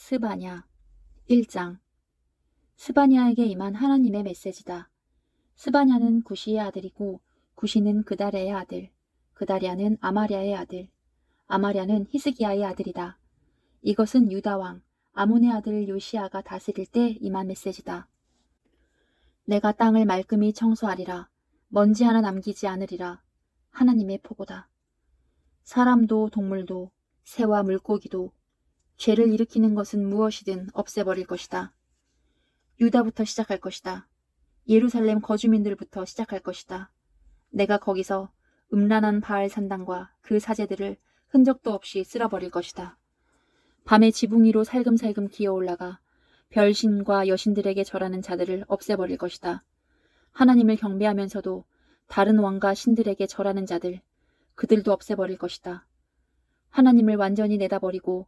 스바냐 1장. 스바냐에게 임한 하나님의 메시지다. 스바냐는 구시의 아들이고 구시는 그다랴의 아들, 그다랴는 아마랴의 아들, 아마랴는 히스기야의 아들이다. 이것은 유다왕 아몬의 아들 요시야가 다스릴 때 임한 메시지다. 내가 땅을 말끔히 청소하리라. 먼지 하나 남기지 않으리라. 하나님의 포고다. 사람도 동물도 새와 물고기도 죄를 일으키는 것은 무엇이든 없애버릴 것이다. 유다부터 시작할 것이다. 예루살렘 거주민들부터 시작할 것이다. 내가 거기서 음란한 바알 산당과 그 사제들을 흔적도 없이 쓸어버릴 것이다. 밤에 지붕 위로 살금살금 기어올라가 별신과 여신들에게 절하는 자들을 없애버릴 것이다. 하나님을 경배하면서도 다른 왕과 신들에게 절하는 자들, 그들도 없애버릴 것이다. 하나님을 완전히 내다버리고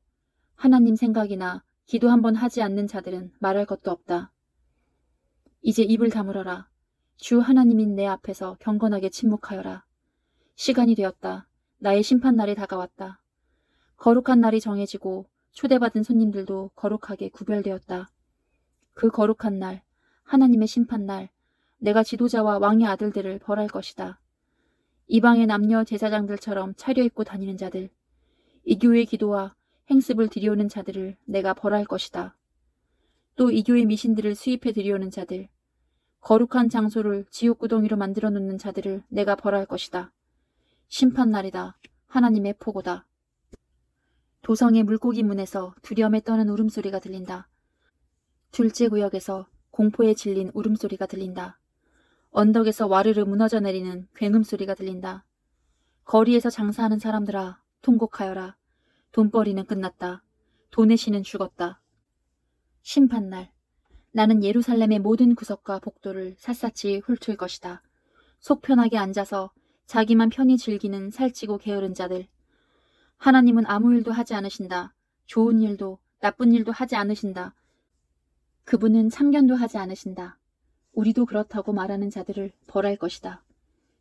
하나님 생각이나 기도 한번 하지 않는 자들은 말할 것도 없다. 이제 입을 다물어라. 주 하나님인 내 앞에서 경건하게 침묵하여라. 시간이 되었다. 나의 심판날이 다가왔다. 거룩한 날이 정해지고 초대받은 손님들도 거룩하게 구별되었다. 그 거룩한 날, 하나님의 심판날, 내가 지도자와 왕의 아들들을 벌할 것이다. 이방의 남녀 제사장들처럼 차려입고 다니는 자들, 이교의 기도와 행습을 들여오는 자들을 내가 벌할 것이다. 또 이교의 미신들을 수입해 들여오는 자들, 거룩한 장소를 지옥구덩이로 만들어 놓는 자들을 내가 벌할 것이다. 심판날이다. 하나님의 포고다. 도성의 물고기 문에서 두려움에 떠는 울음소리가 들린다. 둘째 구역에서 공포에 질린 울음소리가 들린다. 언덕에서 와르르 무너져 내리는 굉음소리가 들린다. 거리에서 장사하는 사람들아, 통곡하여라. 돈벌이는 끝났다. 돈의 신은 죽었다. 심판날. 나는 예루살렘의 모든 구석과 복도를 샅샅이 훑을 것이다. 속 편하게 앉아서 자기만 편히 즐기는 살찌고 게으른 자들. 하나님은 아무 일도 하지 않으신다. 좋은 일도 나쁜 일도 하지 않으신다. 그분은 참견도 하지 않으신다. 우리도 그렇다고 말하는 자들을 벌할 것이다.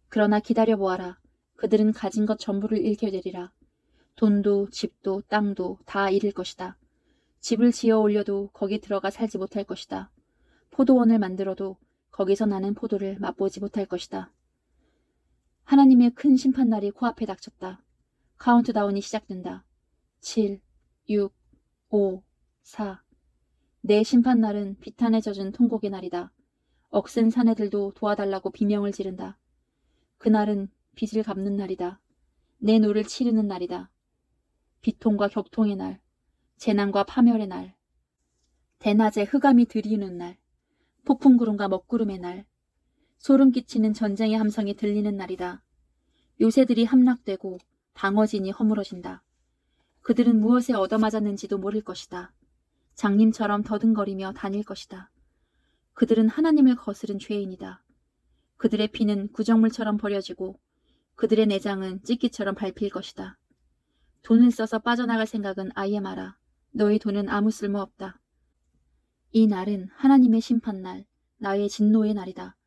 그러나 기다려보아라. 그들은 가진 것 전부를 잃게 되리라. 돈도 집도 땅도 다 잃을 것이다. 집을 지어 올려도 거기 들어가 살지 못할 것이다. 포도원을 만들어도 거기서 나는 포도를 맛보지 못할 것이다. 하나님의 큰 심판날이 코앞에 닥쳤다. 카운트다운이 시작된다. 7, 6, 5, 4. 내 심판날은 비탄에 젖은 통곡의 날이다. 억센 사내들도 도와달라고 비명을 지른다. 그날은 빚을 갚는 날이다. 내 노를 치르는 날이다. 비통과 격통의 날, 재난과 파멸의 날, 대낮에 흑암이 들이우는 날, 폭풍구름과 먹구름의 날, 소름 끼치는 전쟁의 함성이 들리는 날이다. 요새들이 함락되고 방어진이 허물어진다. 그들은 무엇에 얻어맞았는지도 모를 것이다. 장님처럼 더듬거리며 다닐 것이다. 그들은 하나님을 거스른 죄인이다. 그들의 피는 구정물처럼 버려지고 그들의 내장은 찢기처럼 밟힐 것이다. 돈을 써서 빠져나갈 생각은 아예 마라. 너희 돈은 아무 쓸모 없다. 이 날은 하나님의 심판날, 나의 진노의 날이다.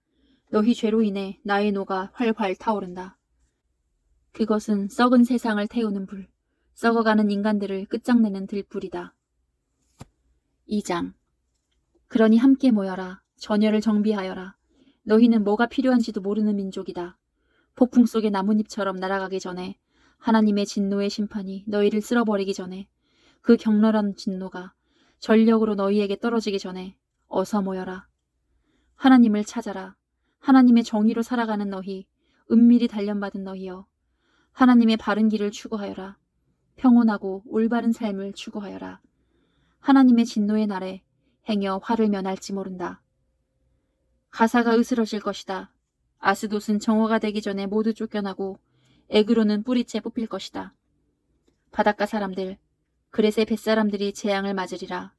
너희 죄로 인해 나의 노가 활활 타오른다. 그것은 썩은 세상을 태우는 불, 썩어가는 인간들을 끝장내는 들불이다. 2장. 그러니 함께 모여라. 전열을 정비하여라. 너희는 뭐가 필요한지도 모르는 민족이다. 폭풍 속의 나뭇잎처럼 날아가기 전에, 하나님의 진노의 심판이 너희를 쓸어버리기 전에, 그 격렬한 진노가 전력으로 너희에게 떨어지기 전에 어서 모여라. 하나님을 찾아라. 하나님의 정의로 살아가는 너희, 은밀히 단련받은 너희여. 하나님의 바른 길을 추구하여라. 평온하고 올바른 삶을 추구하여라. 하나님의 진노의 날에 행여 화를 면할지 모른다. 가사가 으스러질 것이다. 아스돗은 정오가 되기 전에 모두 쫓겨나고 에그로는 뿌리채 뽑힐 것이다. 바닷가 사람들, 그렛의 뱃사람들이 재앙을 맞으리라.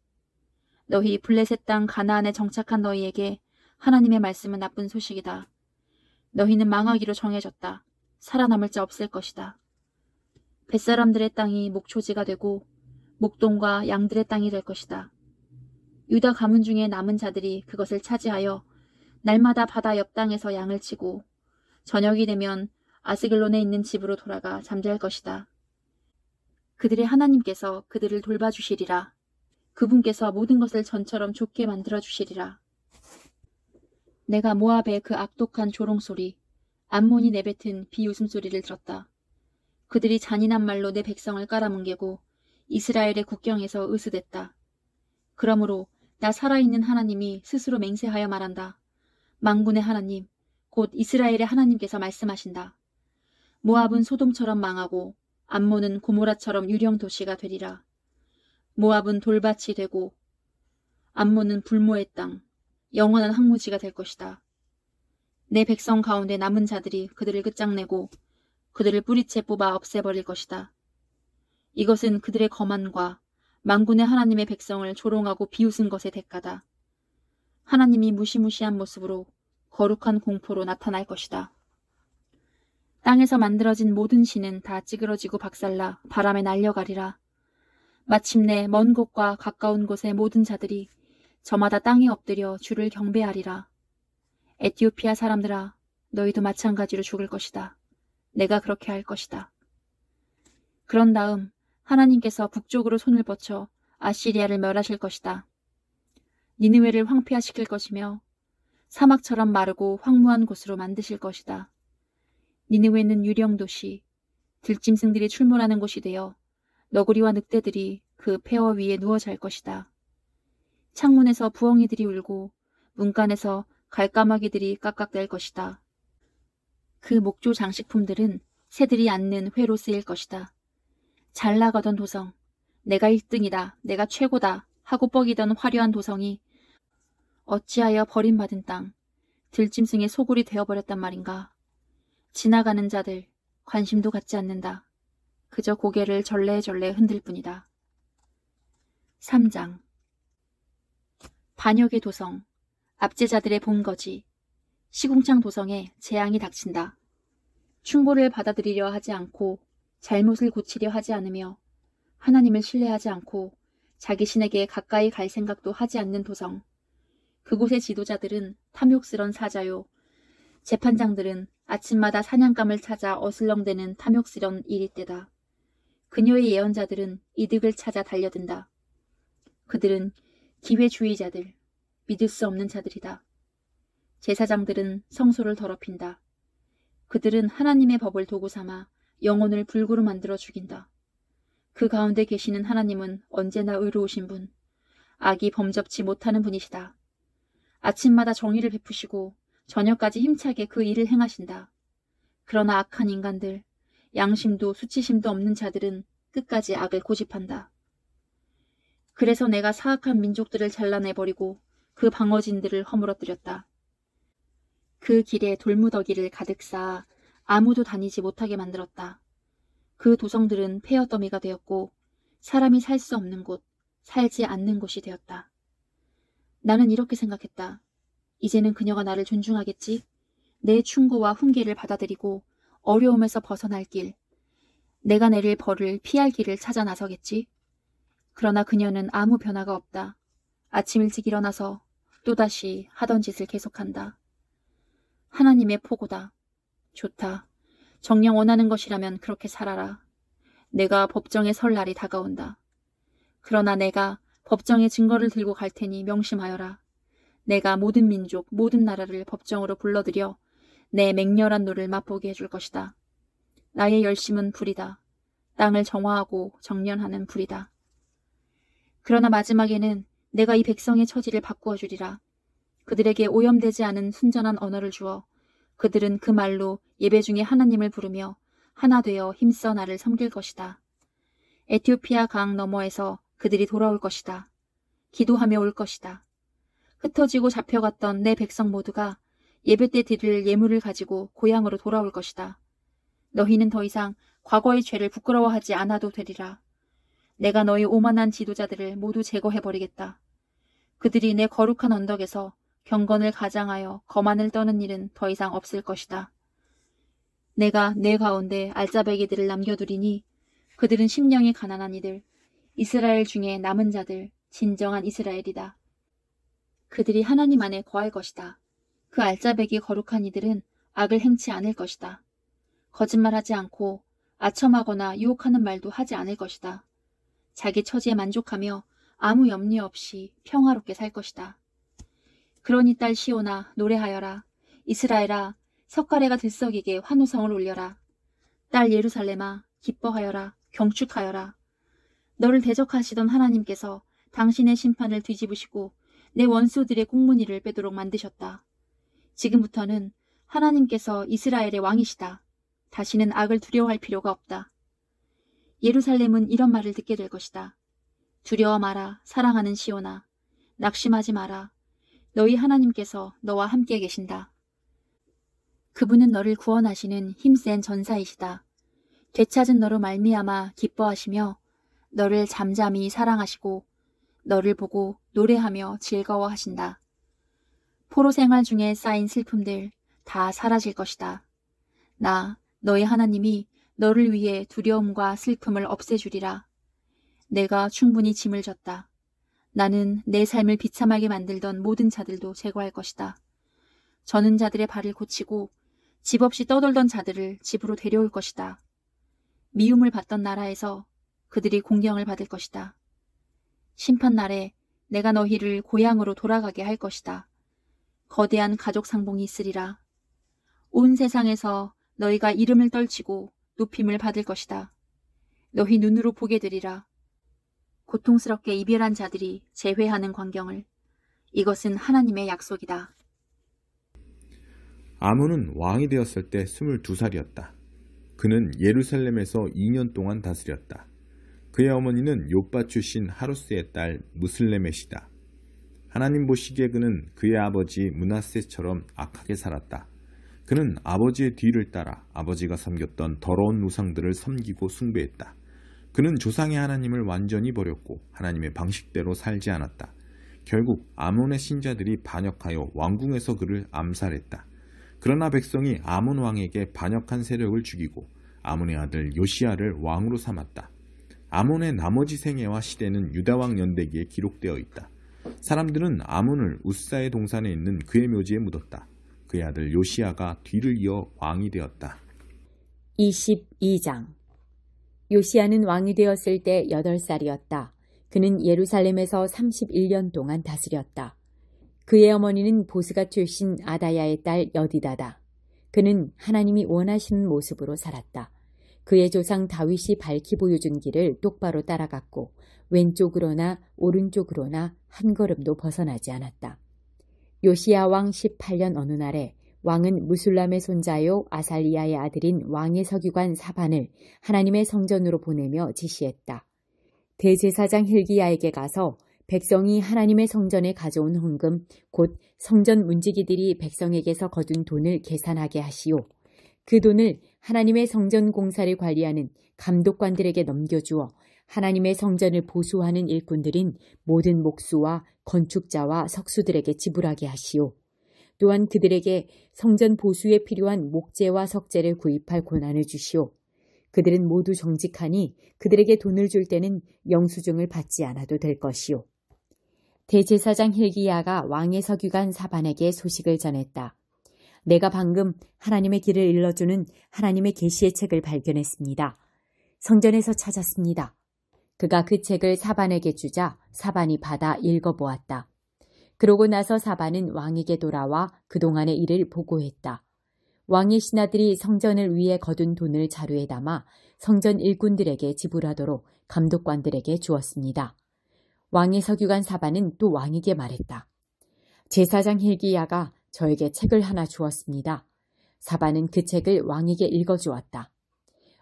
너희 블레셋 땅 가나안에 정착한 너희에게 하나님의 말씀은 나쁜 소식이다. 너희는 망하기로 정해졌다. 살아남을 자 없을 것이다. 뱃사람들의 땅이 목초지가 되고 목동과 양들의 땅이 될 것이다. 유다 가문 중에 남은 자들이 그것을 차지하여 날마다 바다 옆 땅에서 양을 치고 저녁이 되면 아스글론에 있는 집으로 돌아가 잠잘 것이다. 그들의 하나님께서 그들을 돌봐주시리라. 그분께서 모든 것을 전처럼 좋게 만들어 주시리라. 내가 모압의 그 악독한 조롱소리, 암몬이 내뱉은 비웃음소리를 들었다. 그들이 잔인한 말로 내 백성을 깔아뭉개고 이스라엘의 국경에서 으스댔다. 그러므로 나 살아있는 하나님이 스스로 맹세하여 말한다. 만군의 하나님, 곧 이스라엘의 하나님께서 말씀하신다. 모압은 소돔처럼 망하고 암몬은 고모라처럼 유령 도시가 되리라. 모압은 돌밭이 되고 암몬은 불모의 땅, 영원한 황무지가 될 것이다. 내 백성 가운데 남은 자들이 그들을 끝장내고 그들을 뿌리채 뽑아 없애버릴 것이다. 이것은 그들의 거만과 만군의 하나님의 백성을 조롱하고 비웃은 것의 대가다. 하나님이 무시무시한 모습으로 거룩한 공포로 나타날 것이다. 땅에서 만들어진 모든 신은 다 찌그러지고 박살나 바람에 날려가리라. 마침내 먼 곳과 가까운 곳의 모든 자들이 저마다 땅에 엎드려 주를 경배하리라. 에티오피아 사람들아, 너희도 마찬가지로 죽을 것이다. 내가 그렇게 할 것이다. 그런 다음 하나님께서 북쪽으로 손을 뻗쳐 아시리아를 멸하실 것이다. 니느웨를 황폐화시킬 것이며 사막처럼 마르고 황무한 곳으로 만드실 것이다. 니느웨는 유령 도시, 들짐승들이 출몰하는 곳이 되어 너구리와 늑대들이 그 폐허 위에 누워 잘 것이다. 창문에서 부엉이들이 울고 문간에서 갈까마귀들이 깍깍댈 것이다. 그 목조 장식품들은 새들이 앉는 회로 쓰일 것이다. 잘 나가던 도성, 내가 1등이다, 내가 최고다 하고 뻐기던 화려한 도성이 어찌하여 버림받은 땅, 들짐승의 소굴이 되어버렸단 말인가. 지나가는 자들 관심도 갖지 않는다. 그저 고개를 절레절레 흔들 뿐이다. 3장 반역의 도성, 압제자들의 본거지, 시궁창 도성에 재앙이 닥친다. 충고를 받아들이려 하지 않고 잘못을 고치려 하지 않으며 하나님을 신뢰하지 않고 자기 신에게 가까이 갈 생각도 하지 않는 도성. 그곳의 지도자들은 탐욕스런 사자요. 재판장들은 아침마다 사냥감을 찾아 어슬렁대는 탐욕스런 이리떼다. 그녀의 예언자들은 이득을 찾아 달려든다. 그들은 기회주의자들, 믿을 수 없는 자들이다. 제사장들은 성소를 더럽힌다. 그들은 하나님의 법을 도구 삼아 영혼을 불구로 만들어 죽인다. 그 가운데 계시는 하나님은 언제나 의로우신 분, 악이 범접치 못하는 분이시다. 아침마다 정의를 베푸시고 저녁까지 힘차게 그 일을 행하신다. 그러나 악한 인간들, 양심도 수치심도 없는 자들은 끝까지 악을 고집한다. 그래서 내가 사악한 민족들을 잘라내버리고 그 방어진들을 허물어뜨렸다. 그 길에 돌무더기를 가득 쌓아 아무도 다니지 못하게 만들었다. 그 도성들은 폐허더미가 되었고 사람이 살 수 없는 곳, 살지 않는 곳이 되었다. 나는 이렇게 생각했다. 이제는 그녀가 나를 존중하겠지? 내 충고와 훈계를 받아들이고 어려움에서 벗어날 길, 내가 내릴 벌을 피할 길을 찾아 나서겠지? 그러나 그녀는 아무 변화가 없다. 아침 일찍 일어나서 또다시 하던 짓을 계속한다. 하나님의 포고다. 좋다. 정녕 원하는 것이라면 그렇게 살아라. 내가 법정에 설 날이 다가온다. 그러나 내가 법정의 증거를 들고 갈 테니 명심하여라. 내가 모든 민족, 모든 나라를 법정으로 불러들여 내 맹렬한 노를 맛보게 해줄 것이다. 나의 열심은 불이다. 땅을 정화하고 정련하는 불이다. 그러나 마지막에는 내가 이 백성의 처지를 바꾸어 주리라. 그들에게 오염되지 않은 순전한 언어를 주어 그들은 그 말로 예배 중에 하나님을 부르며 하나 되어 힘써 나를 섬길 것이다. 에티오피아 강 너머에서 그들이 돌아올 것이다. 기도하며 올 것이다. 흩어지고 잡혀갔던 내 백성 모두가 예배 때 드릴 예물을 가지고 고향으로 돌아올 것이다. 너희는 더 이상 과거의 죄를 부끄러워하지 않아도 되리라. 내가 너희 오만한 지도자들을 모두 제거해버리겠다. 그들이 내 거룩한 언덕에서 경건을 가장하여 거만을 떠는 일은 더 이상 없을 것이다. 내가 내 가운데 알짜배기들을 남겨두리니 그들은 심령이 가난한 이들, 이스라엘 중에 남은 자들, 진정한 이스라엘이다. 그들이 하나님 안에 거할 것이다. 그 알짜배기 거룩한 이들은 악을 행치 않을 것이다. 거짓말하지 않고 아첨하거나 유혹하는 말도 하지 않을 것이다. 자기 처지에 만족하며 아무 염려 없이 평화롭게 살 것이다. 그러니 딸 시온아 노래하여라. 이스라엘아 석가래가 들썩이게 환호성을 울려라. 딸 예루살렘아 기뻐하여라. 경축하여라. 너를 대적하시던 하나님께서 당신의 심판을 뒤집으시고 내 원수들의 꽁무니를 빼도록 만드셨다. 지금부터는 하나님께서 이스라엘의 왕이시다. 다시는 악을 두려워할 필요가 없다. 예루살렘은 이런 말을 듣게 될 것이다. 두려워 마라 사랑하는 시온아. 낙심하지 마라. 너희 하나님께서 너와 함께 계신다. 그분은 너를 구원하시는 힘센 전사이시다. 되찾은 너로 말미암아 기뻐하시며 너를 잠잠히 사랑하시고 너를 보고 노래하며 즐거워하신다. 포로 생활 중에 쌓인 슬픔들 다 사라질 것이다. 나 너의 하나님이 너를 위해 두려움과 슬픔을 없애주리라. 내가 충분히 짐을 졌다. 나는 내 삶을 비참하게 만들던 모든 자들도 제거할 것이다. 저는 자들의 발을 고치고 집 없이 떠돌던 자들을 집으로 데려올 것이다. 미움을 받던 나라에서 그들이 공경을 받을 것이다. 심판날에 내가 너희를 고향으로 돌아가게 할 것이다. 거대한 가족 상봉이 있으리라. 온 세상에서 너희가 이름을 떨치고 높임을 받을 것이다. 너희 눈으로 보게 되리라. 고통스럽게 이별한 자들이 재회하는 광경을. 이것은 하나님의 약속이다. 아몬은 왕이 되었을 때 22살이었다. 그는 예루살렘에서 2년 동안 다스렸다. 그의 어머니는 욥바 출신 하루스의 딸 무슬레멧이다. 하나님 보시기에 그는 그의 아버지 므낫세처럼 악하게 살았다. 그는 아버지의 뒤를 따라 아버지가 섬겼던 더러운 우상들을 섬기고 숭배했다. 그는 조상의 하나님을 완전히 버렸고 하나님의 방식대로 살지 않았다. 결국 아몬의 신자들이 반역하여 왕궁에서 그를 암살했다. 그러나 백성이 아몬 왕에게 반역한 세력을 죽이고 아몬의 아들 요시야를 왕으로 삼았다. 아몬의 나머지 생애와 시대는 유다왕 연대기에 기록되어 있다. 사람들은 아몬을 우사의 동산에 있는 그의 묘지에 묻었다. 그의 아들 요시야가 뒤를 이어 왕이 되었다. 22장 요시야는 왕이 되었을 때 8살이었다. 그는 예루살렘에서 31년 동안 다스렸다. 그의 어머니는 보스가 출신 아다야의 딸 여디다다. 그는 하나님이 원하시는 모습으로 살았다. 그의 조상 다윗이 밝히 보여준 길을 똑바로 따라갔고 왼쪽으로나 오른쪽으로나 한 걸음도 벗어나지 않았다. 요시야 왕 18년 어느 날에 왕은 무술람의 손자요 아살리야의 아들인 왕의 서기관 사반을 하나님의 성전으로 보내며 지시했다. 대제사장 hil기야에게 가서 백성이 하나님의 성전에 가져온 헌금 곧 성전 문지기들이 백성에게서 거둔 돈을 계산하게 하시오. 그 돈을 하나님의 성전 공사를 관리하는 감독관들에게 넘겨주어 하나님의 성전을 보수하는 일꾼들인 모든 목수와 건축자와 석수들에게 지불하게 하시오. 또한 그들에게 성전 보수에 필요한 목재와 석재를 구입할 권한을 주시오. 그들은 모두 정직하니 그들에게 돈을 줄 때는 영수증을 받지 않아도 될 것이오. 대제사장 hil기야가 왕의 서기관 사반에게 소식을 전했다. 내가 방금 하나님의 길을 일러주는 하나님의 계시의 책을 발견했습니다. 성전에서 찾았습니다. 그가 그 책을 사반에게 주자 사반이 받아 읽어보았다. 그러고 나서 사반은 왕에게 돌아와 그동안의 일을 보고했다. 왕의 신하들이 성전을 위해 거둔 돈을 자루에 담아 성전 일꾼들에게 지불하도록 감독관들에게 주었습니다. 왕의 서기관 사반은 또 왕에게 말했다. 제사장 hil기야가 저에게 책을 하나 주었습니다. 사반은 그 책을 왕에게 읽어주었다.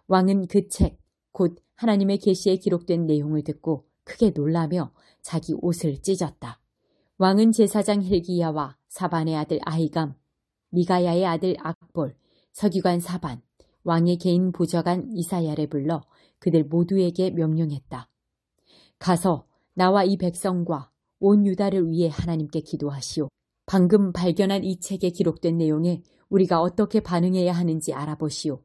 왕은 그 책, 곧 하나님의 계시에 기록된 내용을 듣고 크게 놀라며 자기 옷을 찢었다. 왕은 제사장 hil기야와 사반의 아들 아히감, 미가야의 아들 악볼, 서기관 사반, 왕의 개인 보좌관 이사야를 불러 그들 모두에게 명령했다. 가서 나와 이 백성과 온 유다를 위해 하나님께 기도하시오. 방금 발견한 이 책에 기록된 내용에 우리가 어떻게 반응해야 하는지 알아보시오.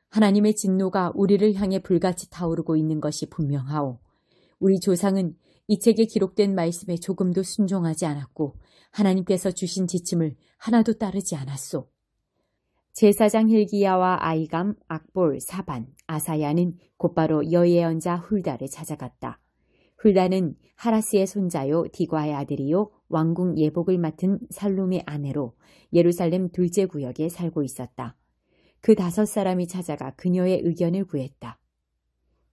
하나님의 진노가 우리를 향해 불같이 타오르고 있는 것이 분명하오. 우리 조상은 이 책에 기록된 말씀에 조금도 순종하지 않았고 하나님께서 주신 지침을 하나도 따르지 않았소. 제사장 hil기야와 아히감, 악볼, 사반, 아사야는 곧바로 여예언자 훌다를 찾아갔다. 훌다는 하라스의 손자요 디과의 아들이요 왕궁 예복을 맡은 살룸의 아내로 예루살렘 둘째 구역에 살고 있었다. 그 5사람이 찾아가 그녀의 의견을 구했다.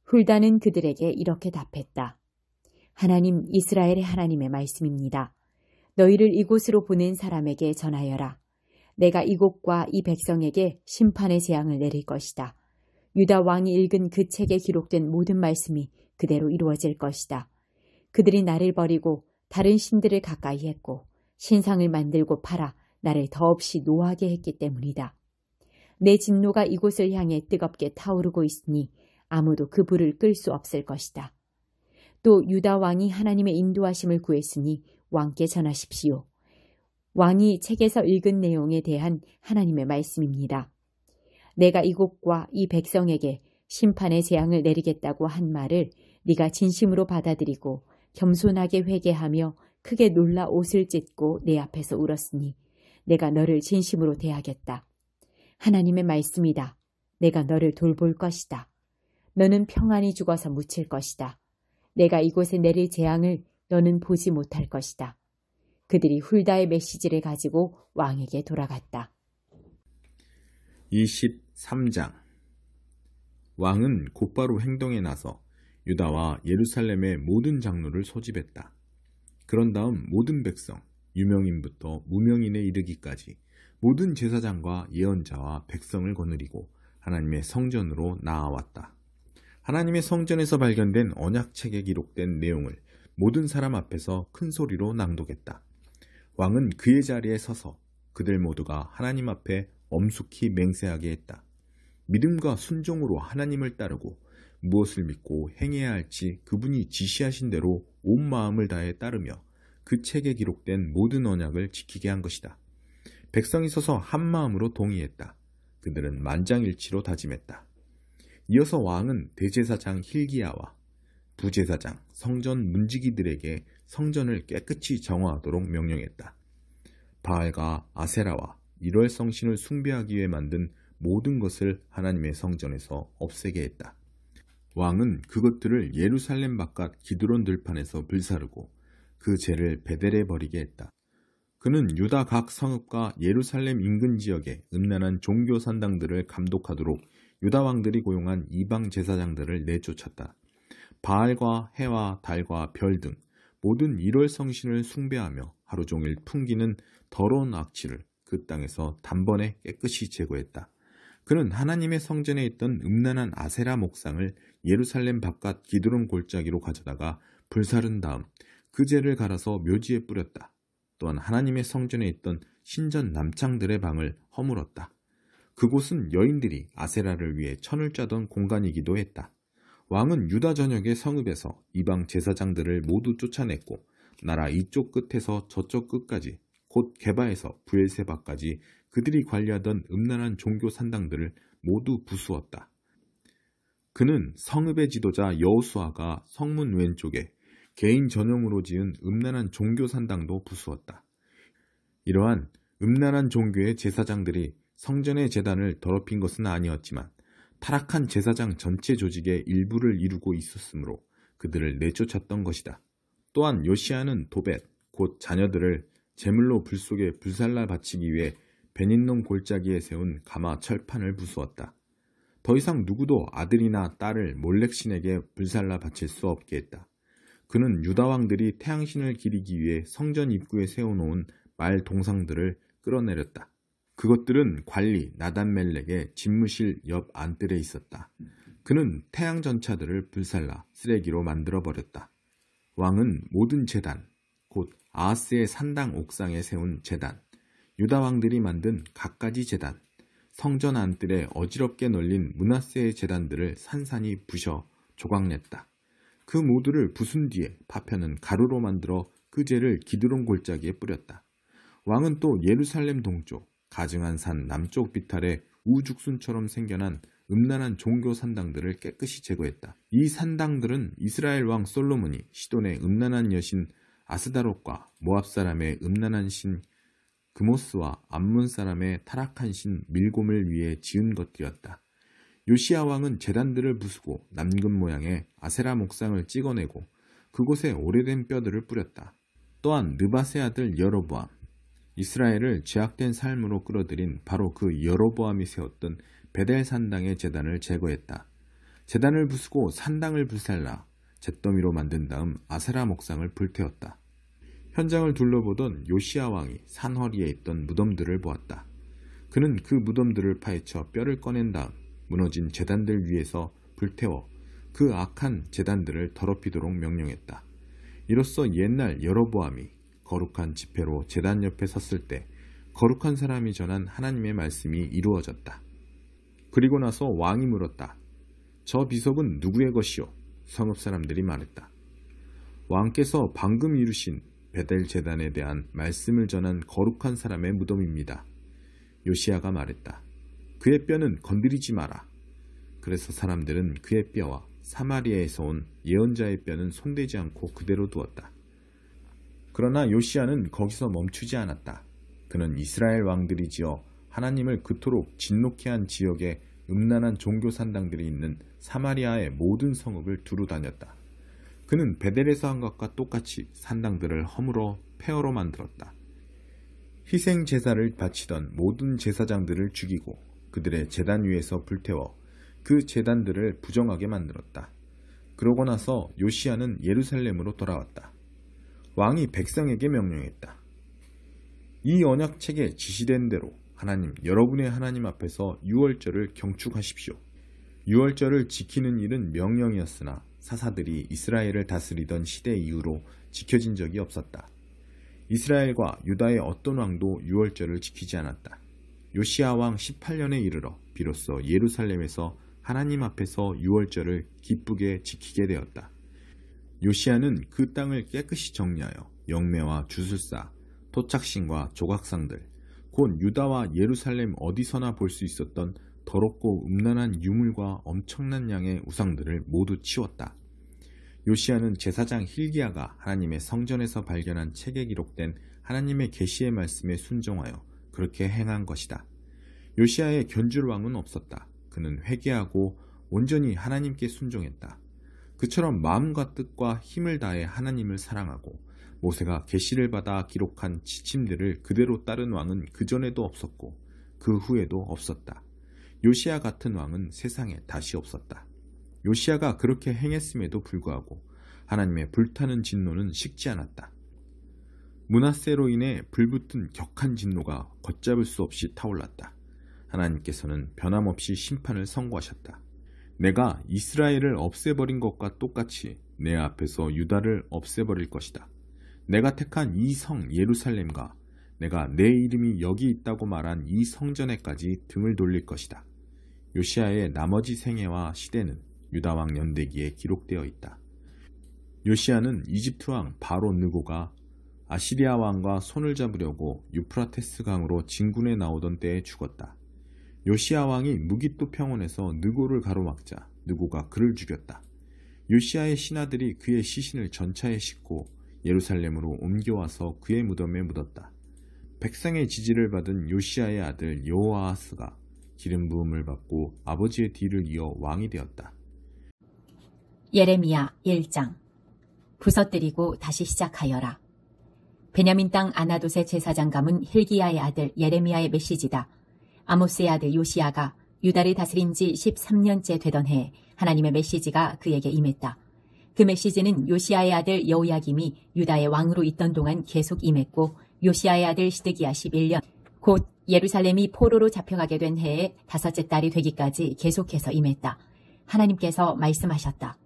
훌다는 그들에게 이렇게 답했다. 하나님 이스라엘의 하나님의 말씀입니다. 너희를 이곳으로 보낸 사람에게 전하여라. 내가 이곳과 이 백성에게 심판의 재앙을 내릴 것이다. 유다 왕이 읽은 그 책에 기록된 모든 말씀이 그대로 이루어질 것이다. 그들이 나를 버리고 다른 신들을 가까이 했고 신상을 만들고 팔아 나를 더없이 노하게 했기 때문이다. 내 진노가 이곳을 향해 뜨겁게 타오르고 있으니 아무도 그 불을 끌 수 없을 것이다. 또 유다 왕이 하나님의 인도하심을 구했으니 왕께 전하십시오. 왕이 책에서 읽은 내용에 대한 하나님의 말씀입니다. 내가 이곳과 이 백성에게 심판의 재앙을 내리겠다고 한 말을 네가 진심으로 받아들이고 겸손하게 회개하며 크게 놀라 옷을 찢고 내 앞에서 울었으니 내가 너를 진심으로 대하겠다. 하나님의 말씀이다. 내가 너를 돌볼 것이다. 너는 평안히 죽어서 묻힐 것이다. 내가 이곳에 내릴 재앙을 너는 보지 못할 것이다. 그들이 훌다의 메시지를 가지고 왕에게 돌아갔다. 23장 왕은 곧바로 행동에 나서 유다와 예루살렘의 모든 장로를 소집했다. 그런 다음 모든 백성, 유명인부터 무명인에 이르기까지 모든 제사장과 예언자와 백성을 거느리고 하나님의 성전으로 나아왔다. 하나님의 성전에서 발견된 언약책에 기록된 내용을 모든 사람 앞에서 큰 소리로 낭독했다. 왕은 그의 자리에 서서 그들 모두가 하나님 앞에 엄숙히 맹세하게 했다. 믿음과 순종으로 하나님을 따르고 무엇을 믿고 행해야 할지 그분이 지시하신 대로 온 마음을 다해 따르며 그 책에 기록된 모든 언약을 지키게 한 것이다. 백성이 서서 한 마음으로 동의했다. 그들은 만장일치로 다짐했다. 이어서 왕은 대제사장 힐기야와 부제사장, 성전 문지기들에게 성전을 깨끗이 정화하도록 명령했다. 바알과 아세라와 일월성신을 숭배하기 위해 만든 모든 것을 하나님의 성전에서 없애게 했다. 왕은 그것들을 예루살렘 바깥 기드론 들판에서 불사르고 그 죄를 베델에 버리게 했다. 그는 유다 각 성읍과 예루살렘 인근 지역의 음란한 종교 산당들을 감독하도록 유다 왕들이 고용한 이방 제사장들을 내쫓았다. 바알과 해와 달과 별 등 모든 일월성신을 숭배하며 하루 종일 풍기는 더러운 악취를 그 땅에서 단번에 깨끗이 제거했다. 그는 하나님의 성전에 있던 음란한 아세라 목상을 예루살렘 바깥 기드론 골짜기로 가져다가 불사른 다음 그 재를 갈아서 묘지에 뿌렸다. 또한 하나님의 성전에 있던 신전 남창들의 방을 허물었다. 그곳은 여인들이 아세라를 위해 천을 짜던 공간이기도 했다. 왕은 유다 전역의 성읍에서 이방 제사장들을 모두 쫓아냈고 나라 이쪽 끝에서 저쪽 끝까지 곧 게바에서 브엘세바까지 그들이 관리하던 음란한 종교 산당들을 모두 부수었다. 그는 성읍의 지도자 여호수아가 성문 왼쪽에 개인 전용으로 지은 음란한 종교 산당도 부수었다. 이러한 음란한 종교의 제사장들이 성전의 제단을 더럽힌 것은 아니었지만 타락한 제사장 전체 조직의 일부를 이루고 있었으므로 그들을 내쫓았던 것이다. 또한 요시야는 도벳, 곧 자녀들을 제물로 불 속에 불살라 바치기 위해 베닌놈 골짜기에 세운 가마 철판을 부수었다. 더 이상 누구도 아들이나 딸을 몰렉신에게 불살라 바칠 수 없게 했다. 그는 유다 왕들이 태양신을 기리기 위해 성전 입구에 세워놓은 말 동상들을 끌어내렸다. 그것들은 관리 나단멜렉의 집무실 옆 안뜰에 있었다. 그는 태양 전차들을 불살라 쓰레기로 만들어버렸다. 왕은 모든 제단, 곧 아하스의 산당 옥상에 세운 제단, 유다 왕들이 만든 갖가지 제단, 성전 안뜰에 어지럽게 널린 므낫세의 제단들을 산산이 부셔 조각냈다. 그 모두를 부순 뒤에 파편은 가루로 만들어 그 재를 기드론 골짜기에 뿌렸다. 왕은 또 예루살렘 동쪽 가증한 산 남쪽 비탈에 우죽순처럼 생겨난 음란한 종교 산당들을 깨끗이 제거했다. 이 산당들은 이스라엘 왕 솔로몬이 시돈의 음란한 여신 아스다롯과 모압 사람의 음란한 신 그모스와 암몬 사람의 타락한 신 밀곰을 위해 지은 것들이었다. 요시야 왕은 제단들을 부수고 남금 모양의 아세라 목상을 찍어내고 그곳에 오래된 뼈들을 뿌렸다. 또한 느밧의 아들 여로보암, 이스라엘을 죄악된 삶으로 끌어들인 바로 그 여로보암이 세웠던 베델 산당의 제단을 제거했다. 제단을 부수고 산당을 불살라 잿더미로 만든 다음 아세라 목상을 불태웠다. 현장을 둘러보던 요시야 왕이 산허리에 있던 무덤들을 보았다. 그는 그 무덤들을 파헤쳐 뼈를 꺼낸 다음 무너진 제단들 위에서 불태워 그 악한 제단들을 더럽히도록 명령했다. 이로써 옛날 여로보암이 거룩한 지폐로 제단 옆에 섰을 때 거룩한 사람이 전한 하나님의 말씀이 이루어졌다. 그리고 나서 왕이 물었다. 저 비석은 누구의 것이요? 성읍 사람들이 말했다. 왕께서 방금 이루신 베델 제단에 대한 말씀을 전한 거룩한 사람의 무덤입니다. 요시야가 말했다. 그의 뼈는 건드리지 마라. 그래서 사람들은 그의 뼈와 사마리아에서 온 예언자의 뼈는 손대지 않고 그대로 두었다. 그러나 요시야는 거기서 멈추지 않았다. 그는 이스라엘 왕들이 지어 하나님을 그토록 진노케 한 지역에 음란한 종교 산당들이 있는 사마리아의 모든 성읍을 두루 다녔다. 그는 베델에서 한 것과 똑같이 산당들을 허물어 폐허로 만들었다. 희생 제사를 바치던 모든 제사장들을 죽이고 그들의 제단 위에서 불태워 그 제단들을 부정하게 만들었다. 그러고 나서 요시야는 예루살렘으로 돌아왔다. 왕이 백성에게 명령했다. 이 언약책에 지시된 대로 하나님, 여러분의 하나님 앞에서 유월절을 경축하십시오. 유월절을 지키는 일은 명령이었으나 사사들이 이스라엘을 다스리던 시대 이후로 지켜진 적이 없었다. 이스라엘과 유다의 어떤 왕도 유월절을 지키지 않았다. 요시야 왕 18년에 이르러 비로소 예루살렘에서 하나님 앞에서 유월절을 기쁘게 지키게 되었다. 요시야는 그 땅을 깨끗이 정리하여 영매와 주술사, 토착신과 조각상들, 곧 유다와 예루살렘 어디서나 볼 수 있었던 더럽고 음란한 유물과 엄청난 양의 우상들을 모두 치웠다. 요시야는 제사장 힐기야가 하나님의 성전에서 발견한 책에 기록된 하나님의 계시의 말씀에 순종하여 그렇게 행한 것이다. 요시야의 견줄 왕은 없었다. 그는 회개하고 온전히 하나님께 순종했다. 그처럼 마음과 뜻과 힘을 다해 하나님을 사랑하고 모세가 계시를 받아 기록한 지침들을 그대로 따른 왕은 그전에도 없었고 그 후에도 없었다. 요시야 같은 왕은 세상에 다시 없었다. 요시야가 그렇게 행했음에도 불구하고 하나님의 불타는 진노는 식지 않았다. 므낫세로 인해 불붙은 격한 진노가 걷잡을 수 없이 타올랐다. 하나님께서는 변함없이 심판을 선고하셨다. 내가 이스라엘을 없애버린 것과 똑같이 내 앞에서 유다를 없애버릴 것이다. 내가 택한 이 성 예루살렘과 내가 내 이름이 여기 있다고 말한 이 성전에까지 등을 돌릴 것이다. 요시야의 나머지 생애와 시대는 유다왕 연대기에 기록되어 있다. 요시야는 이집트 왕 바로 느고가 아시리아 왕과 손을 잡으려고 유프라테스 강으로 진군에 나오던 때에 죽었다. 요시야 왕이 무깃도 평원에서 느고를 가로막자 느고가 그를 죽였다. 요시야의 신하들이 그의 시신을 전차에 싣고 예루살렘으로 옮겨와서 그의 무덤에 묻었다. 백성의 지지를 받은 요시야의 아들 여호아하스가 기름 부음을 받고 아버지의 뒤를 이어 왕이 되었다. 예레미야 1장. 부서뜨리고 다시 시작하여라. 베냐민 땅 아나돗의 제사장 감은 힐기야의 아들 예레미야의 메시지다. 아모스의 아들 요시야가 유다를 다스린 지 13년째 되던 해에 하나님의 메시지가 그에게 임했다. 그 메시지는 요시야의 아들 여호야김이 유다의 왕으로 있던 동안 계속 임했고 요시야의 아들 시드기야 11년 곧 예루살렘이 포로로 잡혀가게 된 해에 5째 달이 되기까지 계속해서 임했다. 하나님께서 말씀하셨다.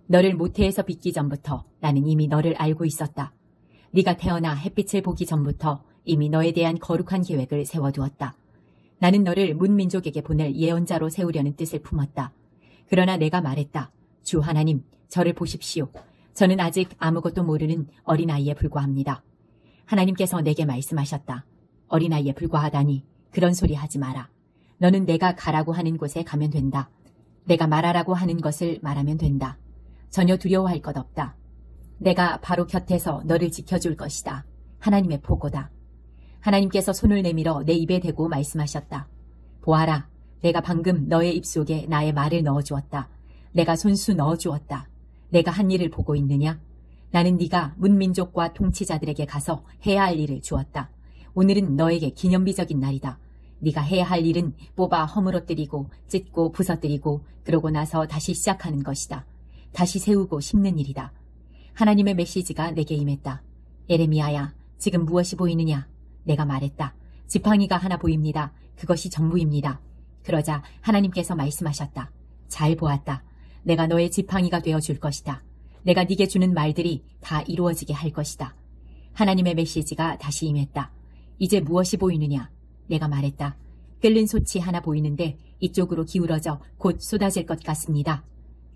너를 모태에서 빚기 전부터 나는 이미 너를 알고 있었다. 네가 태어나 햇빛을 보기 전부터 이미 너에 대한 거룩한 계획을 세워두었다. 나는 너를 문민족에게 보낼 예언자로 세우려는 뜻을 품었다. 그러나 내가 말했다. 주 하나님, 저를 보십시오. 저는 아직 아무것도 모르는 어린아이에 불과합니다. 하나님께서 내게 말씀하셨다. 어린아이에 불과하다니 그런 소리 하지 마라. 너는 내가 가라고 하는 곳에 가면 된다. 내가 말하라고 하는 것을 말하면 된다. 전혀 두려워할 것 없다. 내가 바로 곁에서 너를 지켜줄 것이다. 하나님의 보고다. 하나님께서 손을 내밀어 내 입에 대고 말씀하셨다. 보아라, 내가 방금 너의 입속에 나의 말을 넣어주었다. 내가 손수 넣어주었다. 내가 한 일을 보고 있느냐? 나는 네가 문민족과 통치자들에게 가서 해야 할 일을 주었다. 오늘은 너에게 기념비적인 날이다. 네가 해야 할 일은 뽑아 허물어뜨리고 찢고 부서뜨리고 그러고 나서 다시 시작하는 것이다. 다시 세우고 심는 일이다. 하나님의 메시지가 내게 임했다. 예레미야야, 지금 무엇이 보이느냐? 내가 말했다. 지팡이가 하나 보입니다. 그것이 전부입니다. 그러자 하나님께서 말씀하셨다. 잘 보았다. 내가 너의 지팡이가 되어줄 것이다. 내가 네게 주는 말들이 다 이루어지게 할 것이다. 하나님의 메시지가 다시 임했다. 이제 무엇이 보이느냐? 내가 말했다. 끓는 솥이 하나 보이는데 이쪽으로 기울어져 곧 쏟아질 것 같습니다.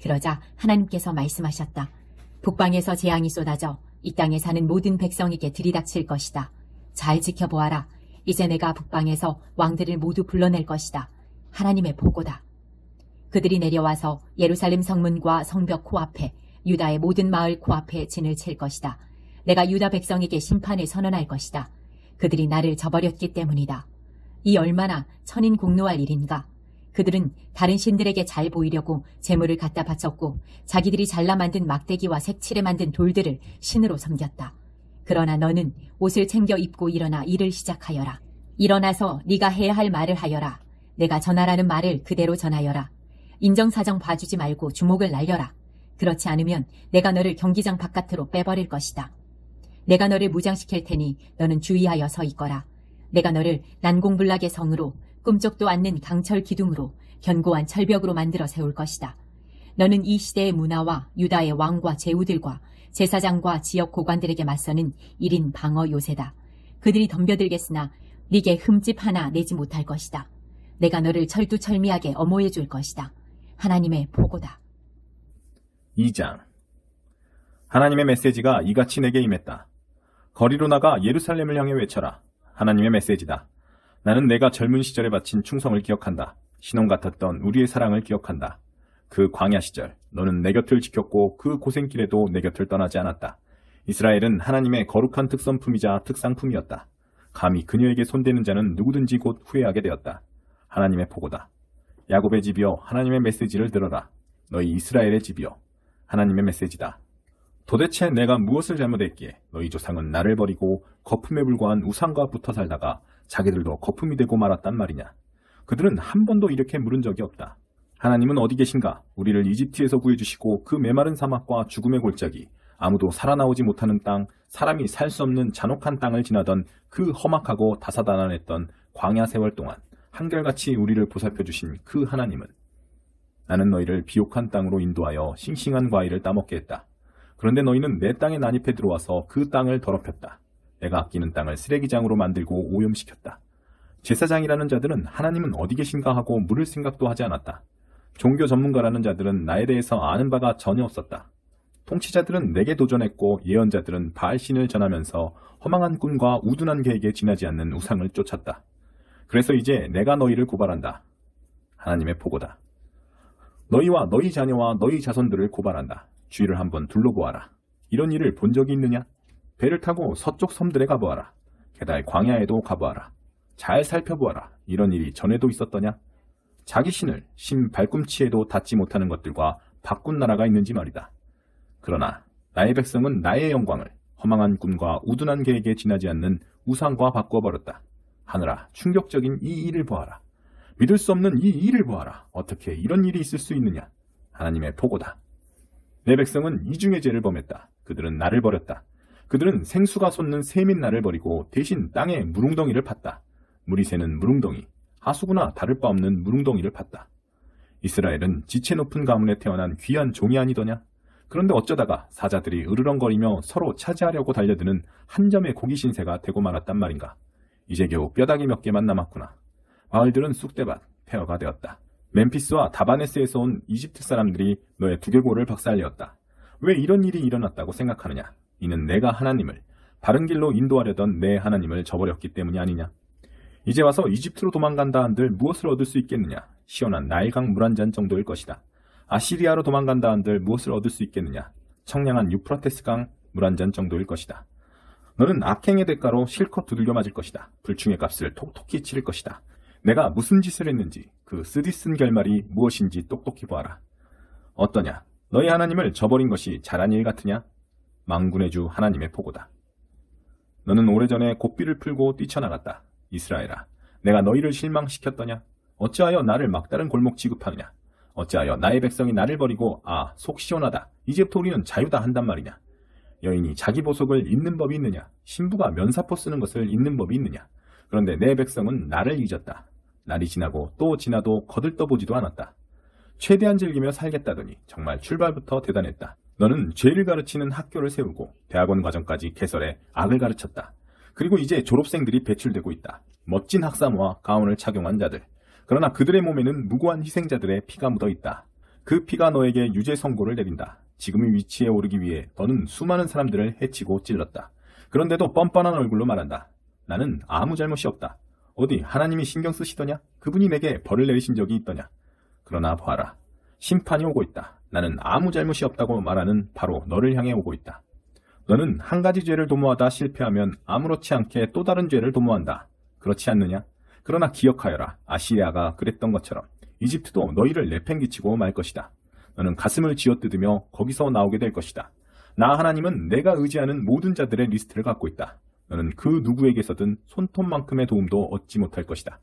그러자 하나님께서 말씀하셨다. 북방에서 재앙이 쏟아져 이 땅에 사는 모든 백성에게 들이닥칠 것이다. 잘 지켜보아라. 이제 내가 북방에서 왕들을 모두 불러낼 것이다. 하나님의 보고다. 그들이 내려와서 예루살렘 성문과 성벽 코앞에 유다의 모든 마을 코앞에 진을 칠 것이다. 내가 유다 백성에게 심판을 선언할 것이다. 그들이 나를 저버렸기 때문이다. 이 얼마나 천인 공노할 일인가. 그들은 다른 신들에게 잘 보이려고 재물을 갖다 바쳤고 자기들이 잘라 만든 막대기와 색칠에 만든 돌들을 신으로 섬겼다. 그러나 너는 옷을 챙겨 입고 일어나 일을 시작하여라. 일어나서 네가 해야 할 말을 하여라. 내가 전하라는 말을 그대로 전하여라. 인정사정 봐주지 말고 주목을 날려라. 그렇지 않으면 내가 너를 경기장 바깥으로 빼버릴 것이다. 내가 너를 무장시킬 테니 너는 주의하여 서 있거라. 내가 너를 난공불락의 성으로 꿈쩍도 않는 강철 기둥으로 견고한 철벽으로 만들어 세울 것이다. 너는 이 시대의 문화와 유다의 왕과 제후들과 제사장과 지역 고관들에게 맞서는 1인 방어 요새다. 그들이 덤벼들겠으나 네게 흠집 하나 내지 못할 것이다. 내가 너를 철두철미하게 엄호해 줄 것이다. 하나님의 보고다. 2장. 하나님의 메시지가 이같이 내게 임했다. 거리로 나가 예루살렘을 향해 외쳐라. 하나님의 메시지다. 나는 내가 젊은 시절에 바친 충성을 기억한다. 신혼 같았던 우리의 사랑을 기억한다. 그 광야 시절 너는 내 곁을 지켰고 그 고생길에도 내 곁을 떠나지 않았다. 이스라엘은 하나님의 거룩한 특선품이자 특상품이었다. 감히 그녀에게 손대는 자는 누구든지 곧 후회하게 되었다. 하나님의 보고다. 야곱의 집이여, 하나님의 메시지를 들어라. 너희 이스라엘의 집이여, 하나님의 메시지다. 도대체 내가 무엇을 잘못했기에 너희 조상은 나를 버리고 거품에 불과한 우상과 붙어 살다가 자기들도 거품이 되고 말았단 말이냐. 그들은 한 번도 이렇게 물은 적이 없다. 하나님은 어디 계신가? 우리를 이집트에서 구해주시고 그 메마른 사막과 죽음의 골짜기, 아무도 살아나오지 못하는 땅, 사람이 살 수 없는 잔혹한 땅을 지나던 그 험악하고 다사다난했던 광야 세월 동안 한결같이 우리를 보살펴주신 그 하나님은, 나는 너희를 비옥한 땅으로 인도하여 싱싱한 과일을 따먹게 했다. 그런데 너희는 내 땅에 난입해 들어와서 그 땅을 더럽혔다. 내가 아끼는 땅을 쓰레기장으로 만들고 오염시켰다. 제사장이라는 자들은 하나님은 어디 계신가 하고 물을 생각도 하지 않았다. 종교 전문가라는 자들은 나에 대해서 아는 바가 전혀 없었다. 통치자들은 내게 도전했고 예언자들은 바알신을 전하면서 허망한 꿈과 우둔한 계획에 지나지 않는 우상을 쫓았다. 그래서 이제 내가 너희를 고발한다. 하나님의 보고다. 너희와 너희 자녀와 너희 자손들을 고발한다. 주위를 한번 둘러보아라. 이런 일을 본 적이 있느냐? 배를 타고 서쪽 섬들에 가보아라. 게다가 광야에도 가보아라. 잘 살펴보아라. 이런 일이 전에도 있었더냐? 자기 신을 신 발꿈치에도 닿지 못하는 것들과 바꾼 나라가 있는지 말이다. 그러나 나의 백성은 나의 영광을 허망한 꿈과 우둔한 계획에 지나지 않는 우상과 바꾸어버렸다. 하늘아, 충격적인 이 일을 보아라. 믿을 수 없는 이 일을 보아라. 어떻게 이런 일이 있을 수 있느냐? 하나님의 보고다. 내 백성은 이중의 죄를 범했다. 그들은 나를 버렸다. 그들은 생수가 솟는 샘인 나를 버리고 대신 땅에 무릉덩이를 팠다. 물이 새는 무릉덩이, 하수구나 다를 바 없는 무릉덩이를 팠다. 이스라엘은 지체 높은 가문에 태어난 귀한 종이 아니더냐? 그런데 어쩌다가 사자들이 으르렁거리며 서로 차지하려고 달려드는 한 점의 고기 신세가 되고 말았단 말인가. 이제 겨우 뼈다귀 몇 개만 남았구나. 마을들은 쑥대밭, 폐허가 되었다. 멤피스와 다바네스에서 온 이집트 사람들이 너의 두개골을 박살내었다. 왜 이런 일이 일어났다고 생각하느냐? 이는 내가 하나님을, 바른 길로 인도하려던 내 하나님을 저버렸기 때문이 아니냐? 이제 와서 이집트로 도망간다 한들 무엇을 얻을 수 있겠느냐? 시원한 나일강 물 한 잔 정도일 것이다. 아시리아로 도망간다 한들 무엇을 얻을 수 있겠느냐? 청량한 유프라테스강 물 한 잔 정도일 것이다. 너는 악행의 대가로 실컷 두들겨 맞을 것이다. 불충의 값을 톡톡히 치를 것이다. 내가 무슨 짓을 했는지, 그 쓰디쓴 결말이 무엇인지 똑똑히 보아라. 어떠냐? 너희 하나님을 저버린 것이 잘한 일 같으냐? 만군의 주 하나님의 보고다. 너는 오래전에 고삐를 풀고 뛰쳐나갔다. 이스라엘아, 내가 너희를 실망시켰더냐? 어찌하여 나를 막다른 골목 취급하느냐? 어찌하여 나의 백성이 나를 버리고 속 시원하다, 이제부터 우리는 자유다 한단 말이냐? 여인이 자기 보석을 잊는 법이 있느냐? 신부가 면사포 쓰는 것을 잊는 법이 있느냐? 그런데 내 백성은 나를 잊었다. 날이 지나고 또 지나도 거들떠보지도 않았다. 최대한 즐기며 살겠다더니 정말 출발부터 대단했다. 너는 죄를 가르치는 학교를 세우고 대학원 과정까지 개설해 악을 가르쳤다. 그리고 이제 졸업생들이 배출되고 있다. 멋진 학사모와 가운을 착용한 자들. 그러나 그들의 몸에는 무고한 희생자들의 피가 묻어 있다. 그 피가 너에게 유죄 선고를 내린다. 지금의 위치에 오르기 위해 너는 수많은 사람들을 해치고 찔렀다. 그런데도 뻔뻔한 얼굴로 말한다. 나는 아무 잘못이 없다. 어디 하나님이 신경 쓰시더냐? 그분이 내게 벌을 내리신 적이 있더냐? 그러나 봐라. 심판이 오고 있다. 나는 아무 잘못이 없다고 말하는 바로 너를 향해 오고 있다. 너는 한 가지 죄를 도모하다 실패하면 아무렇지 않게 또 다른 죄를 도모한다. 그렇지 않느냐? 그러나 기억하여라. 아시리아가 그랬던 것처럼 이집트도 너희를 내팽개치고 말 것이다. 너는 가슴을 쥐어뜯으며 거기서 나오게 될 것이다. 나 하나님은 내가 의지하는 모든 자들의 리스트를 갖고 있다. 너는 그 누구에게서든 손톱만큼의 도움도 얻지 못할 것이다.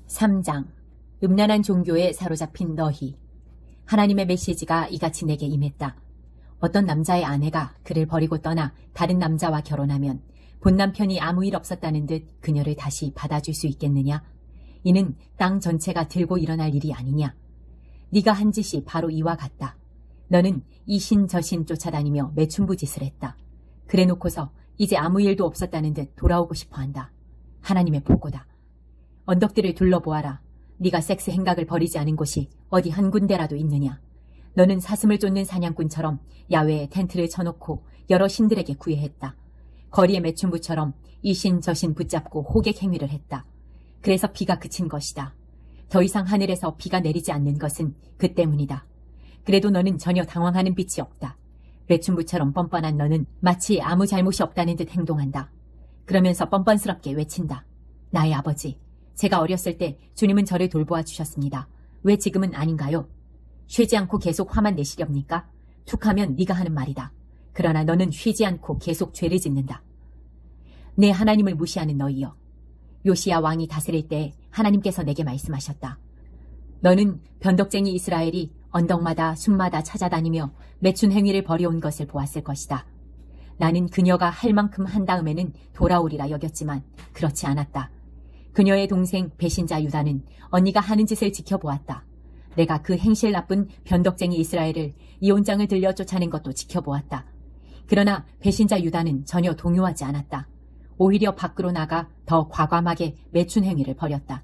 3장. 음란한 종교에 사로잡힌 너희. 하나님의 메시지가 이같이 내게 임했다. 어떤 남자의 아내가 그를 버리고 떠나 다른 남자와 결혼하면 본 남편이 아무 일 없었다는 듯 그녀를 다시 받아줄 수 있겠느냐? 이는 땅 전체가 들고 일어날 일이 아니냐? 네가 한 짓이 바로 이와 같다. 너는 이신 저신 쫓아다니며 매춘부짓을 했다. 그래놓고서 이제 아무 일도 없었다는 듯 돌아오고 싶어한다. 하나님의 보고다. 언덕들을 둘러보아라. 네가 섹스 행각을 버리지 않은 곳이 어디 한 군데라도 있느냐? 너는 사슴을 쫓는 사냥꾼처럼 야외에 텐트를 쳐놓고 여러 신들에게 구애했다. 거리의 매춘부처럼 이신 저신 붙잡고 호객 행위를 했다. 그래서 비가 그친 것이다. 더 이상 하늘에서 비가 내리지 않는 것은 그 때문이다. 그래도 너는 전혀 당황하는 빛이 없다. 매춘부처럼 뻔뻔한 너는 마치 아무 잘못이 없다는 듯 행동한다. 그러면서 뻔뻔스럽게 외친다. 나의 아버지, 제가 어렸을 때 주님은 저를 돌보아 주셨습니다. 왜 지금은 아닌가요? 쉬지 않고 계속 화만 내시렵니까? 툭하면 네가 하는 말이다. 그러나 너는 쉬지 않고 계속 죄를 짓는다. 내 하나님을 무시하는 너희여. 요시야 왕이 다스릴 때 하나님께서 내게 말씀하셨다. 너는 변덕쟁이 이스라엘이 언덕마다 숲마다 찾아다니며 매춘 행위를 벌여온 것을 보았을 것이다. 나는 그녀가 할 만큼 한 다음에는 돌아오리라 여겼지만 그렇지 않았다. 그녀의 동생 배신자 유다는 언니가 하는 짓을 지켜보았다. 내가 그 행실 나쁜 변덕쟁이 이스라엘을 이혼장을 들려 쫓아낸 것도 지켜보았다. 그러나 배신자 유다는 전혀 동요하지 않았다. 오히려 밖으로 나가 더 과감하게 매춘 행위를 벌였다.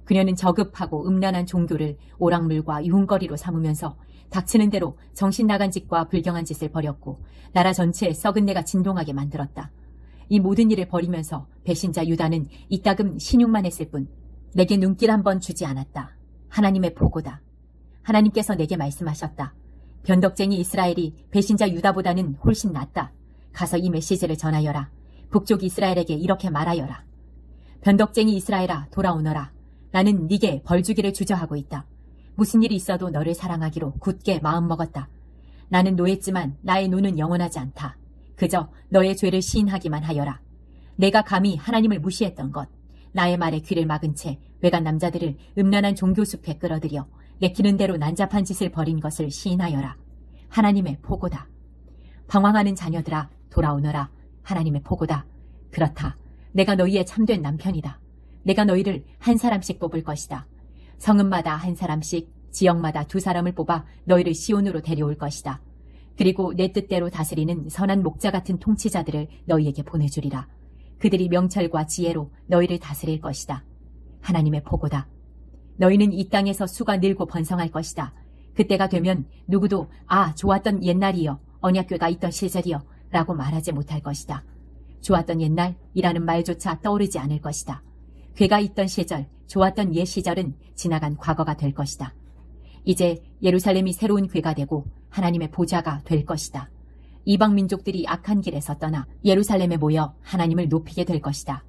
그녀는 저급하고 음란한 종교를 오락물과 유흥거리로 삼으면서 닥치는 대로 정신 나간 짓과 불경한 짓을 벌였고 나라 전체에 썩은 내가 진동하게 만들었다. 이 모든 일을 벌이면서 배신자 유다는 이따금 신용만 했을 뿐 내게 눈길 한번 주지 않았다. 하나님의 보고다. 하나님께서 내게 말씀하셨다. 변덕쟁이 이스라엘이 배신자 유다보다는 훨씬 낫다. 가서 이 메시지를 전하여라. 북쪽 이스라엘에게 이렇게 말하여라. 변덕쟁이 이스라엘아, 돌아오너라. 나는 네게 벌주기를 주저하고 있다. 무슨 일이 있어도 너를 사랑하기로 굳게 마음먹었다. 나는 노했지만 나의 노는 영원하지 않다. 그저 너의 죄를 시인하기만 하여라. 내가 감히 하나님을 무시했던 것, 나의 말에 귀를 막은 채 외간 남자들을 음란한 종교숲에 끌어들여 내키는 대로 난잡한 짓을 벌인 것을 시인하여라. 하나님의 보고다. 방황하는 자녀들아, 돌아오너라. 하나님의 보고다. 그렇다. 내가 너희의 참된 남편이다. 내가 너희를 한 사람씩 뽑을 것이다. 성읍마다 한 사람씩, 지역마다 2사람을 뽑아 너희를 시온으로 데려올 것이다. 그리고 내 뜻대로 다스리는 선한 목자 같은 통치자들을 너희에게 보내주리라. 그들이 명철과 지혜로 너희를 다스릴 것이다. 하나님의 보고다. 너희는 이 땅에서 수가 늘고 번성할 것이다. 그때가 되면 누구도 좋았던 옛날이여, 언약궤가 있던 시절이여 라고 말하지 못할 것이다. 좋았던 옛날이라는 말조차 떠오르지 않을 것이다. 궤가 있던 시절, 좋았던 옛 시절은 지나간 과거가 될 것이다. 이제 예루살렘이 새로운 궤가 되고 하나님의 보좌가 될 것이다. 이방 민족들이 악한 길에서 떠나 예루살렘에 모여 하나님을 높이게 될 것이다.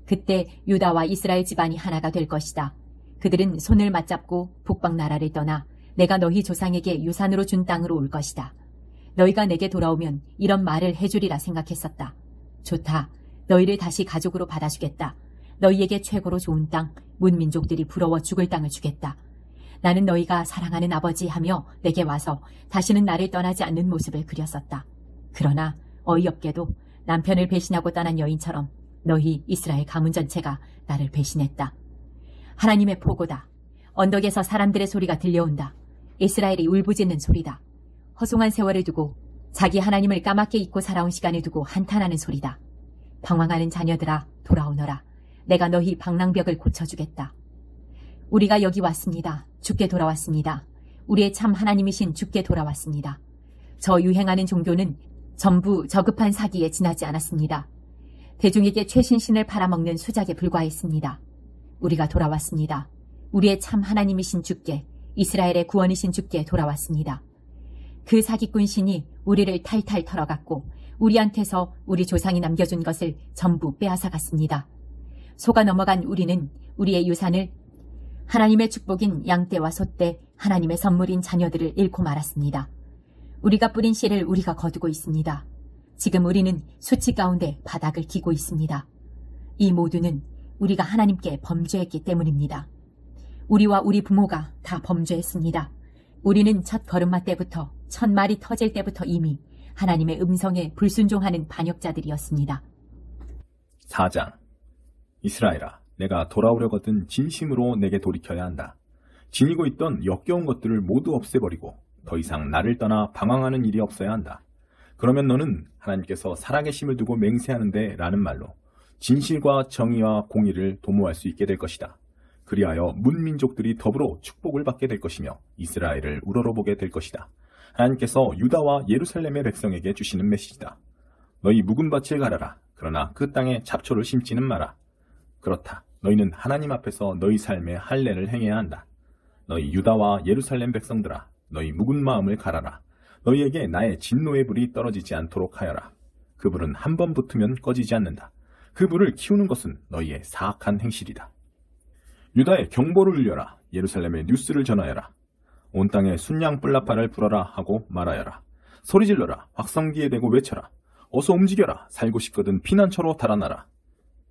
그때 유다와 이스라엘 집안이 하나가 될 것이다. 그들은 손을 맞잡고 북방 나라를 떠나 내가 너희 조상에게 유산으로 준 땅으로 올 것이다. 너희가 내게 돌아오면 이런 말을 해주리라 생각했었다. 좋다. 너희를 다시 가족으로 받아주겠다. 너희에게 최고로 좋은 땅, 문민족들이 부러워 죽을 땅을 주겠다. 나는 너희가 사랑하는 아버지 하며 내게 와서 다시는 나를 떠나지 않는 모습을 그렸었다. 그러나 어이없게도 남편을 배신하고 떠난 여인처럼 너희 이스라엘 가문 전체가 나를 배신했다. 하나님의 포고다. 언덕에서 사람들의 소리가 들려온다. 이스라엘이 울부짖는 소리다. 허송한 세월을 두고 자기 하나님을 까맣게 잊고 살아온 시간을 두고 한탄하는 소리다. 방황하는 자녀들아 돌아오너라. 내가 너희 방랑벽을 고쳐주겠다. 우리가 여기 왔습니다. 주께 돌아왔습니다. 우리의 참 하나님이신 주께 돌아왔습니다. 저 유행하는 종교는 전부 저급한 사기에 지나지 않았습니다. 대중에게 최신신을 팔아먹는 수작에 불과했습니다. 우리가 돌아왔습니다. 우리의 참 하나님이신 주께, 이스라엘의 구원이신 주께 돌아왔습니다. 그 사기꾼 신이 우리를 탈탈 털어갔고 우리한테서 우리 조상이 남겨준 것을 전부 빼앗아갔습니다. 속아 넘어간 우리는 우리의 유산을 하나님의 축복인 양떼와 소떼, 하나님의 선물인 자녀들을 잃고 말았습니다. 우리가 뿌린 씨를 우리가 거두고 있습니다. 지금 우리는 수치 가운데 바닥을 기고 있습니다. 이 모두는 우리가 하나님께 범죄했기 때문입니다. 우리와 우리 부모가 다 범죄했습니다. 우리는 첫 걸음마 때부터, 첫 말이 터질 때부터 이미 하나님의 음성에 불순종하는 반역자들이었습니다. 4장. 이스라엘아, 내가 돌아오려거든 진심으로 내게 돌이켜야 한다. 지니고 있던 역겨운 것들을 모두 없애버리고 더 이상 나를 떠나 방황하는 일이 없어야 한다. 그러면 너는 하나님께서 살아계심을 두고 맹세하는데 라는 말로 진실과 정의와 공의를 도모할 수 있게 될 것이다. 그리하여 문민족들이 더불어 축복을 받게 될 것이며 이스라엘을 우러러보게 될 것이다. 하나님께서 유다와 예루살렘의 백성에게 주시는 메시지다. 너희 묵은 밭을 갈아라. 그러나 그 땅에 잡초를 심지는 마라. 그렇다. 너희는 하나님 앞에서 너희 삶의 할례를 행해야 한다. 너희 유다와 예루살렘 백성들아, 너희 묵은 마음을 갈아라. 너희에게 나의 진노의 불이 떨어지지 않도록 하여라. 그 불은 한 번 붙으면 꺼지지 않는다. 그 불을 키우는 것은 너희의 사악한 행실이다. 유다의 경보를 울려라. 예루살렘의 뉴스를 전하여라. 온 땅에 순양 뿔나파를 불어라 하고 말하여라. 소리질러라. 확성기에 대고 외쳐라. 어서 움직여라. 살고 싶거든 피난처로 달아나라.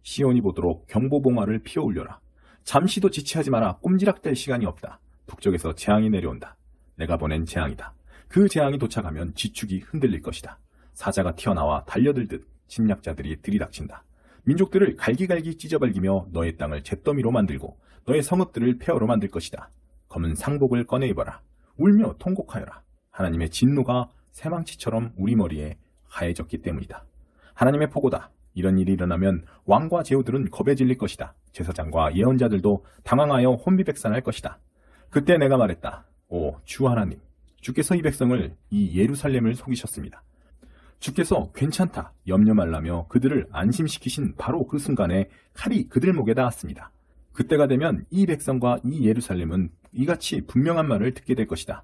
시온이 보도록 경보봉화를 피어올려라. 잠시도 지체하지 마라. 꼼지락댈 시간이 없다. 북쪽에서 재앙이 내려온다. 내가 보낸 재앙이다. 그 재앙이 도착하면 지축이 흔들릴 것이다. 사자가 튀어나와 달려들듯 침략자들이 들이닥친다. 민족들을 갈기갈기 찢어발기며 너의 땅을 잿더미로 만들고 너의 성읍들을 폐허로 만들 것이다. 검은 상복을 꺼내 입어라. 울며 통곡하여라. 하나님의 진노가 새망치처럼 우리 머리에 하얘졌기 때문이다. 하나님의 포고다. 이런 일이 일어나면 왕과 제후들은 겁에 질릴 것이다. 제사장과 예언자들도 당황하여 혼비백산할 것이다. 그때 내가 말했다. 오, 주 하나님, 주께서 이 백성을, 이 예루살렘을 속이셨습니다. 주께서 괜찮다, 염려 말라며 그들을 안심시키신 바로 그 순간에 칼이 그들 목에 닿았습니다. 그때가 되면 이 백성과 이 예루살렘은 이같이 분명한 말을 듣게 될 것이다.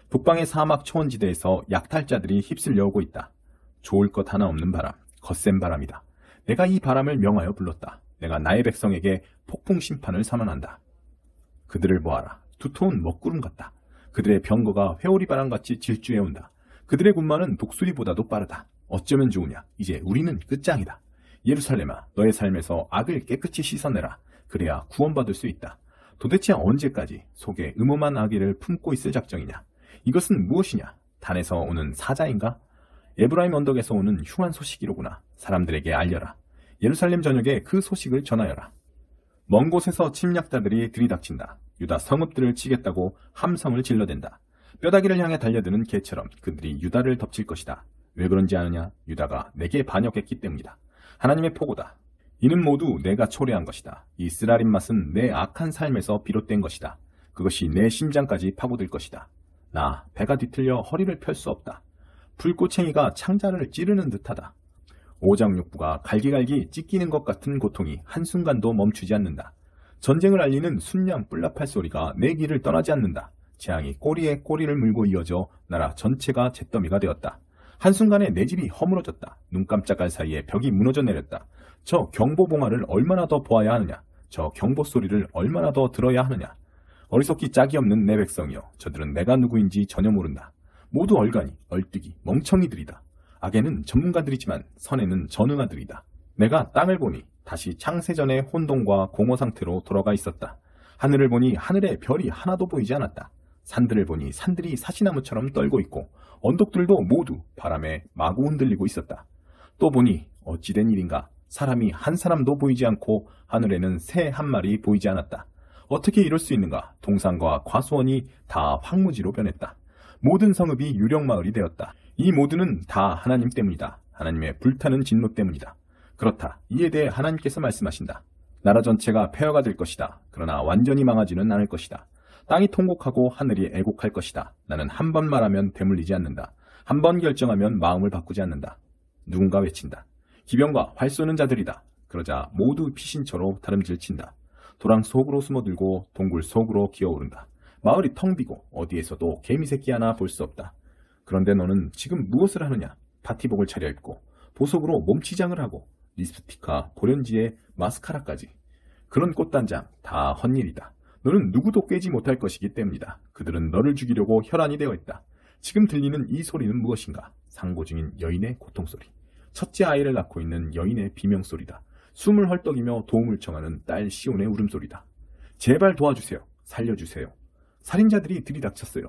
북방의 사막 초원지대에서 약탈자들이 휩쓸려 오고 있다. 좋을 것 하나 없는 바람, 거센 바람이다. 내가 이 바람을 명하여 불렀다. 내가 나의 백성에게 폭풍 심판을 선언한다. 그들을 보아라. 두터운 먹구름 같다. 그들의 병거가 회오리 바람같이 질주해온다. 그들의 군마는 독수리보다도 빠르다. 어쩌면 좋으냐. 이제 우리는 끝장이다. 예루살렘아, 너의 삶에서 악을 깨끗이 씻어내라. 그래야 구원받을 수 있다. 도대체 언제까지 속에 음험한 악의를 품고 있을 작정이냐. 이것은 무엇이냐. 단에서 오는 사자인가? 에브라임 언덕에서 오는 흉한 소식이로구나. 사람들에게 알려라. 예루살렘 전역에 그 소식을 전하여라. 먼 곳에서 침략자들이 들이닥친다. 유다 성읍들을 치겠다고 함성을 질러댄다. 뼈다귀를 향해 달려드는 개처럼 그들이 유다를 덮칠 것이다. 왜 그런지 아느냐? 유다가 내게 반역했기 때문이다. 하나님의 포고다. 이는 모두 내가 초래한 것이다. 이 쓰라린 맛은 내 악한 삶에서 비롯된 것이다. 그것이 내 심장까지 파고들 것이다. 나 배가 뒤틀려 허리를 펼 수 없다. 불꽃챙이가 창자를 찌르는 듯하다. 오장육부가 갈기갈기 찢기는 것 같은 고통이 한순간도 멈추지 않는다. 전쟁을 알리는 순양 뿔나팔 소리가 내 길을 떠나지 않는다. 재앙이 꼬리에 꼬리를 물고 이어져 나라 전체가 잿더미가 되었다. 한순간에 내 집이 허물어졌다. 눈 깜짝할 사이에 벽이 무너져 내렸다. 저 경보봉화를 얼마나 더 보아야 하느냐. 저 경보 소리를 얼마나 더 들어야 하느냐. 어리석기 짝이 없는 내 백성이여, 저들은 내가 누구인지 전혀 모른다. 모두 얼간이, 얼뜨기, 멍청이들이다. 악에는 전문가들이지만 선에는 전능아들이다. 내가 땅을 보니 다시 창세전의 혼돈과 공허 상태로 돌아가 있었다. 하늘을 보니 하늘에 별이 하나도 보이지 않았다. 산들을 보니 산들이 사시나무처럼 떨고 있고 언덕들도 모두 바람에 마구 흔들리고 있었다. 또 보니 어찌된 일인가 사람이 한 사람도 보이지 않고 하늘에는 새 한 마리 보이지 않았다. 어떻게 이럴 수 있는가? 동산과 과수원이 다 황무지로 변했다. 모든 성읍이 유령마을이 되었다. 이 모두는 다 하나님 때문이다. 하나님의 불타는 진노 때문이다. 그렇다. 이에 대해 하나님께서 말씀하신다. 나라 전체가 폐허가 될 것이다. 그러나 완전히 망하지는 않을 것이다. 땅이 통곡하고 하늘이 애곡할 것이다. 나는 한 번 말하면 되물리지 않는다. 한 번 결정하면 마음을 바꾸지 않는다. 누군가 외친다. 기병과 활 쏘는 자들이다. 그러자 모두 피신처로 다름질친다. 도랑 속으로 숨어들고 동굴 속으로 기어오른다. 마을이 텅 비고 어디에서도 개미새끼 하나 볼 수 없다. 그런데 너는 지금 무엇을 하느냐? 파티복을 차려입고 보석으로 몸치장을 하고 립스틱과 고련지에 마스카라까지. 그런 꽃단장 다 헛일이다. 너는 누구도 꿰지 못할 것이기 때문이다. 그들은 너를 죽이려고 혈안이 되어 있다. 지금 들리는 이 소리는 무엇인가? 상고 중인 여인의 고통소리. 첫째 아이를 낳고 있는 여인의 비명소리다. 숨을 헐떡이며 도움을 청하는 딸 시온의 울음소리다. 제발 도와주세요. 살려주세요. 살인자들이 들이닥쳤어요.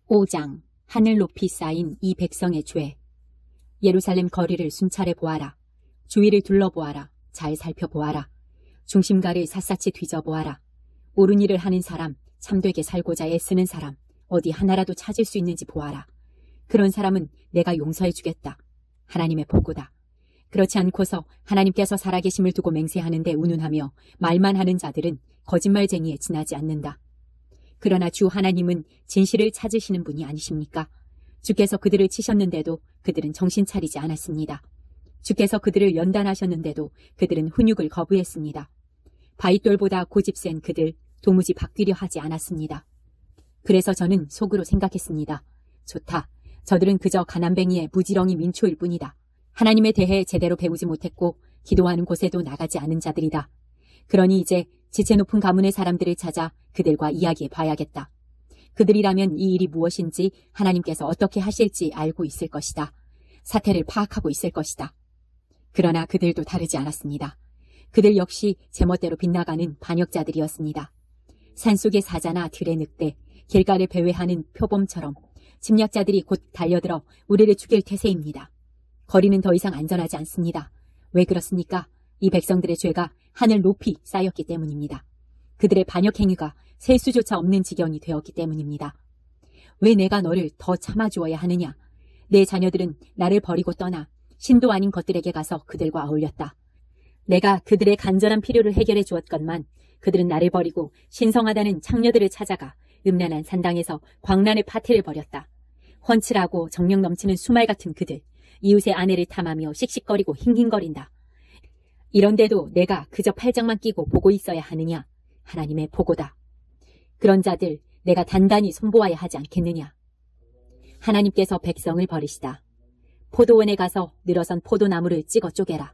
5장. 하늘 높이 쌓인 이 백성의 죄. 예루살렘 거리를 순찰해 보아라. 주위를 둘러보아라. 잘 살펴보아라. 중심가를 샅샅이 뒤져보아라. 옳은 일을 하는 사람, 참되게 살고자 애쓰는 사람, 어디 하나라도 찾을 수 있는지 보아라. 그런 사람은 내가 용서해 주겠다. 하나님의 보고다. 그렇지 않고서 하나님께서 살아계심을 두고 맹세하는데 운운하며 말만 하는 자들은 거짓말쟁이에 지나지 않는다. 그러나 주 하나님은 진실을 찾으시는 분이 아니십니까? 주께서 그들을 치셨는데도 그들은 정신 차리지 않았습니다. 주께서 그들을 연단하셨는데도 그들은 훈육을 거부했습니다. 바윗돌보다 고집센 그들 도무지 바뀌려 하지 않았습니다. 그래서 저는 속으로 생각했습니다. 좋다. 저들은 그저 가난뱅이의 무지렁이 민초일 뿐이다. 하나님에 대해 제대로 배우지 못했고 기도하는 곳에도 나가지 않은 자들이다. 그러니 이제 지체 높은 가문의 사람들을 찾아 그들과 이야기해 봐야겠다. 그들이라면 이 일이 무엇인지 하나님께서 어떻게 하실지 알고 있을 것이다. 사태를 파악하고 있을 것이다. 그러나 그들도 다르지 않았습니다. 그들 역시 제멋대로 빗나가는 반역자들이었습니다. 산속의 사자나 들의 늑대, 길가를 배회하는 표범처럼 침략자들이 곧 달려들어 우리를 죽일 태세입니다. 거리는 더 이상 안전하지 않습니다. 왜 그렇습니까? 이 백성들의 죄가 하늘 높이 쌓였기 때문입니다. 그들의 반역 행위가 셀 수조차 없는 지경이 되었기 때문입니다. 왜 내가 너를 더 참아주어야 하느냐? 내 자녀들은 나를 버리고 떠나 신도 아닌 것들에게 가서 그들과 어울렸다. 내가 그들의 간절한 필요를 해결해 주었건만 그들은 나를 버리고 신성하다는 창녀들을 찾아가 음란한 산당에서 광란의 파티를 벌였다. 훤칠하고 정력 넘치는 수말 같은 그들, 이웃의 아내를 탐하며 씩씩거리고 힝힝거린다. 이런데도 내가 그저 팔짱만 끼고 보고 있어야 하느냐? 하나님의 보고다. 그런 자들 내가 단단히 손보아야 하지 않겠느냐? 하나님께서 백성을 버리시다. 포도원에 가서 늘어선 포도나무를 찍어 쪼개라.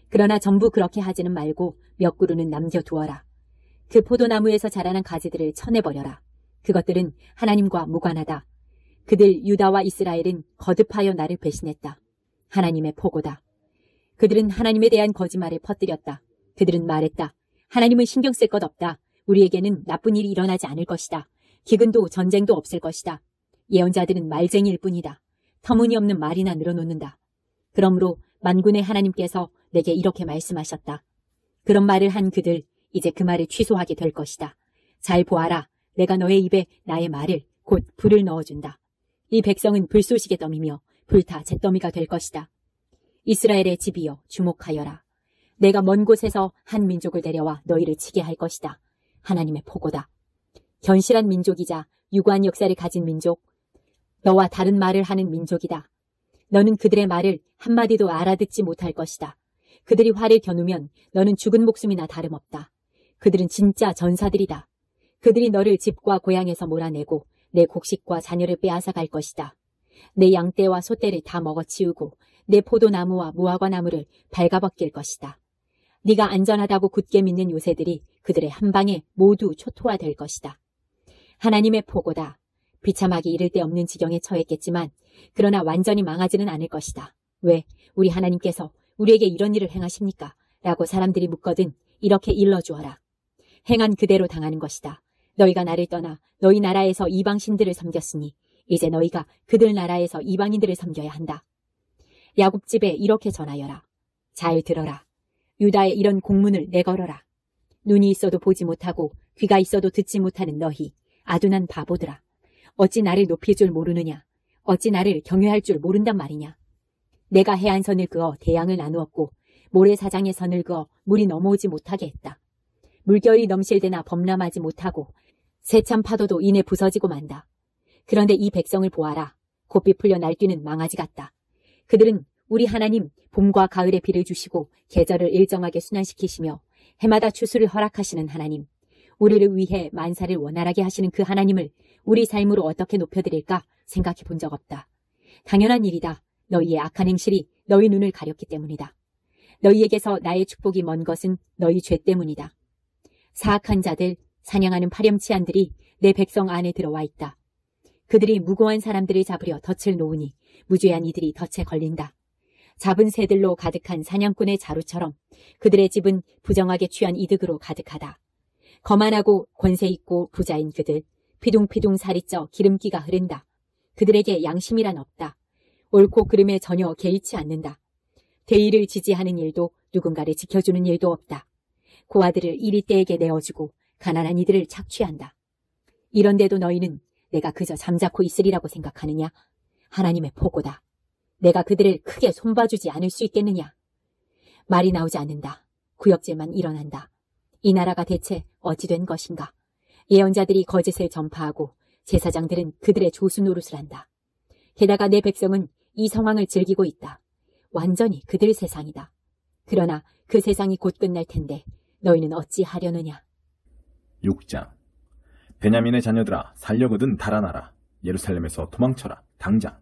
그러나 전부 그렇게 하지는 말고 몇 그루는 남겨두어라. 그 포도나무에서 자라난 가지들을 쳐내버려라. 그것들은 하나님과 무관하다. 그들 유다와 이스라엘은 거듭하여 나를 배신했다. 하나님의 보고다. 그들은 하나님에 대한 거짓말을 퍼뜨렸다. 그들은 말했다. 하나님은 신경 쓸 것 없다. 우리에게는 나쁜 일이 일어나지 않을 것이다. 기근도 전쟁도 없을 것이다. 예언자들은 말쟁이일 뿐이다. 터무니없는 말이나 늘어놓는다. 그러므로 만군의 하나님께서 내게 이렇게 말씀하셨다. 그런 말을 한 그들 이제 그 말을 취소하게 될 것이다. 잘 보아라. 내가 너의 입에 나의 말을 곧 불을 넣어준다. 이 백성은 불쏘시개 더미며 불타 잿더미가 될 것이다. 이스라엘의 집이여 주목하여라. 내가 먼 곳에서 한 민족을 데려와 너희를 치게 할 것이다. 하나님의 보고다. 견실한 민족이자 유구한 역사를 가진 민족, 너와 다른 말을 하는 민족이다. 너는 그들의 말을 한마디도 알아듣지 못할 것이다. 그들이 활을 겨누면 너는 죽은 목숨이나 다름없다. 그들은 진짜 전사들이다. 그들이 너를 집과 고향에서 몰아내고 내 곡식과 자녀를 빼앗아 갈 것이다. 내 양떼와 소떼를 다 먹어치우고 내 포도나무와 무화과나무를 발가벗길 것이다. 네가 안전하다고 굳게 믿는 요새들이 그들의 한 방에 모두 초토화될 것이다. 하나님의 보고다. 비참하기 이를 데 없는 지경에 처했겠지만 그러나 완전히 망하지는 않을 것이다. 왜 우리 하나님께서 우리에게 이런 일을 행하십니까? 라고 사람들이 묻거든 이렇게 일러주어라. 행한 그대로 당하는 것이다. 너희가 나를 떠나 너희 나라에서 이방신들을 섬겼으니 이제 너희가 그들 나라에서 이방인들을 섬겨야 한다. 야곱 집에 이렇게 전하여라. 잘 들어라. 유다에 이런 공문을 내걸어라. 눈이 있어도 보지 못하고 귀가 있어도 듣지 못하는 너희 아둔한 바보들아. 어찌 나를 높일 줄 모르느냐. 어찌 나를 경외할 줄 모른단 말이냐. 내가 해안선을 그어 대양을 나누었고 모래사장의 선을 그어 물이 넘어오지 못하게 했다. 물결이 넘실대나 범람하지 못하고 세찬 파도도 이내 부서지고 만다. 그런데 이 백성을 보아라. 곱비 풀려 날뛰는 망아지 같다. 그들은 우리 하나님 봄과 가을에 비를 주시고 계절을 일정하게 순환시키시며 해마다 추수를 허락하시는 하나님, 우리를 위해 만사를 원활하게 하시는 그 하나님을 우리 삶으로 어떻게 높여드릴까 생각해 본 적 없다. 당연한 일이다. 너희의 악한 행실이 너희 눈을 가렸기 때문이다. 너희에게서 나의 축복이 먼 것은 너희 죄 때문이다. 사악한 자들, 사냥하는 파렴치한들이 내 백성 안에 들어와 있다. 그들이 무고한 사람들을 잡으려 덫을 놓으니 무죄한 이들이 덫에 걸린다. 잡은 새들로 가득한 사냥꾼의 자루처럼 그들의 집은 부정하게 취한 이득으로 가득하다. 거만하고 권세 있고 부자인 그들, 피둥피둥 살이 쪄 기름기가 흐른다. 그들에게 양심이란 없다. 옳고 그름에 전혀 개의치 않는다. 대의를 지지하는 일도 누군가를 지켜주는 일도 없다. 고아들을 이리떼에게 내어주고 가난한 이들을 착취한다. 이런데도 너희는 내가 그저 잠자코 있으리라고 생각하느냐? 하나님의 보고다. 내가 그들을 크게 손봐주지 않을 수 있겠느냐? 말이 나오지 않는다. 구역질만 일어난다. 이 나라가 대체 어찌 된 것인가? 예언자들이 거짓을 전파하고 제사장들은 그들의 조수 노릇을 한다. 게다가 내 백성은 이 상황을 즐기고 있다. 완전히 그들 세상이다. 그러나 그 세상이 곧 끝날 텐데 너희는 어찌 하려느냐? 6장. 베냐민의 자녀들아, 살려거든 달아나라. 예루살렘에서 도망쳐라. 당장.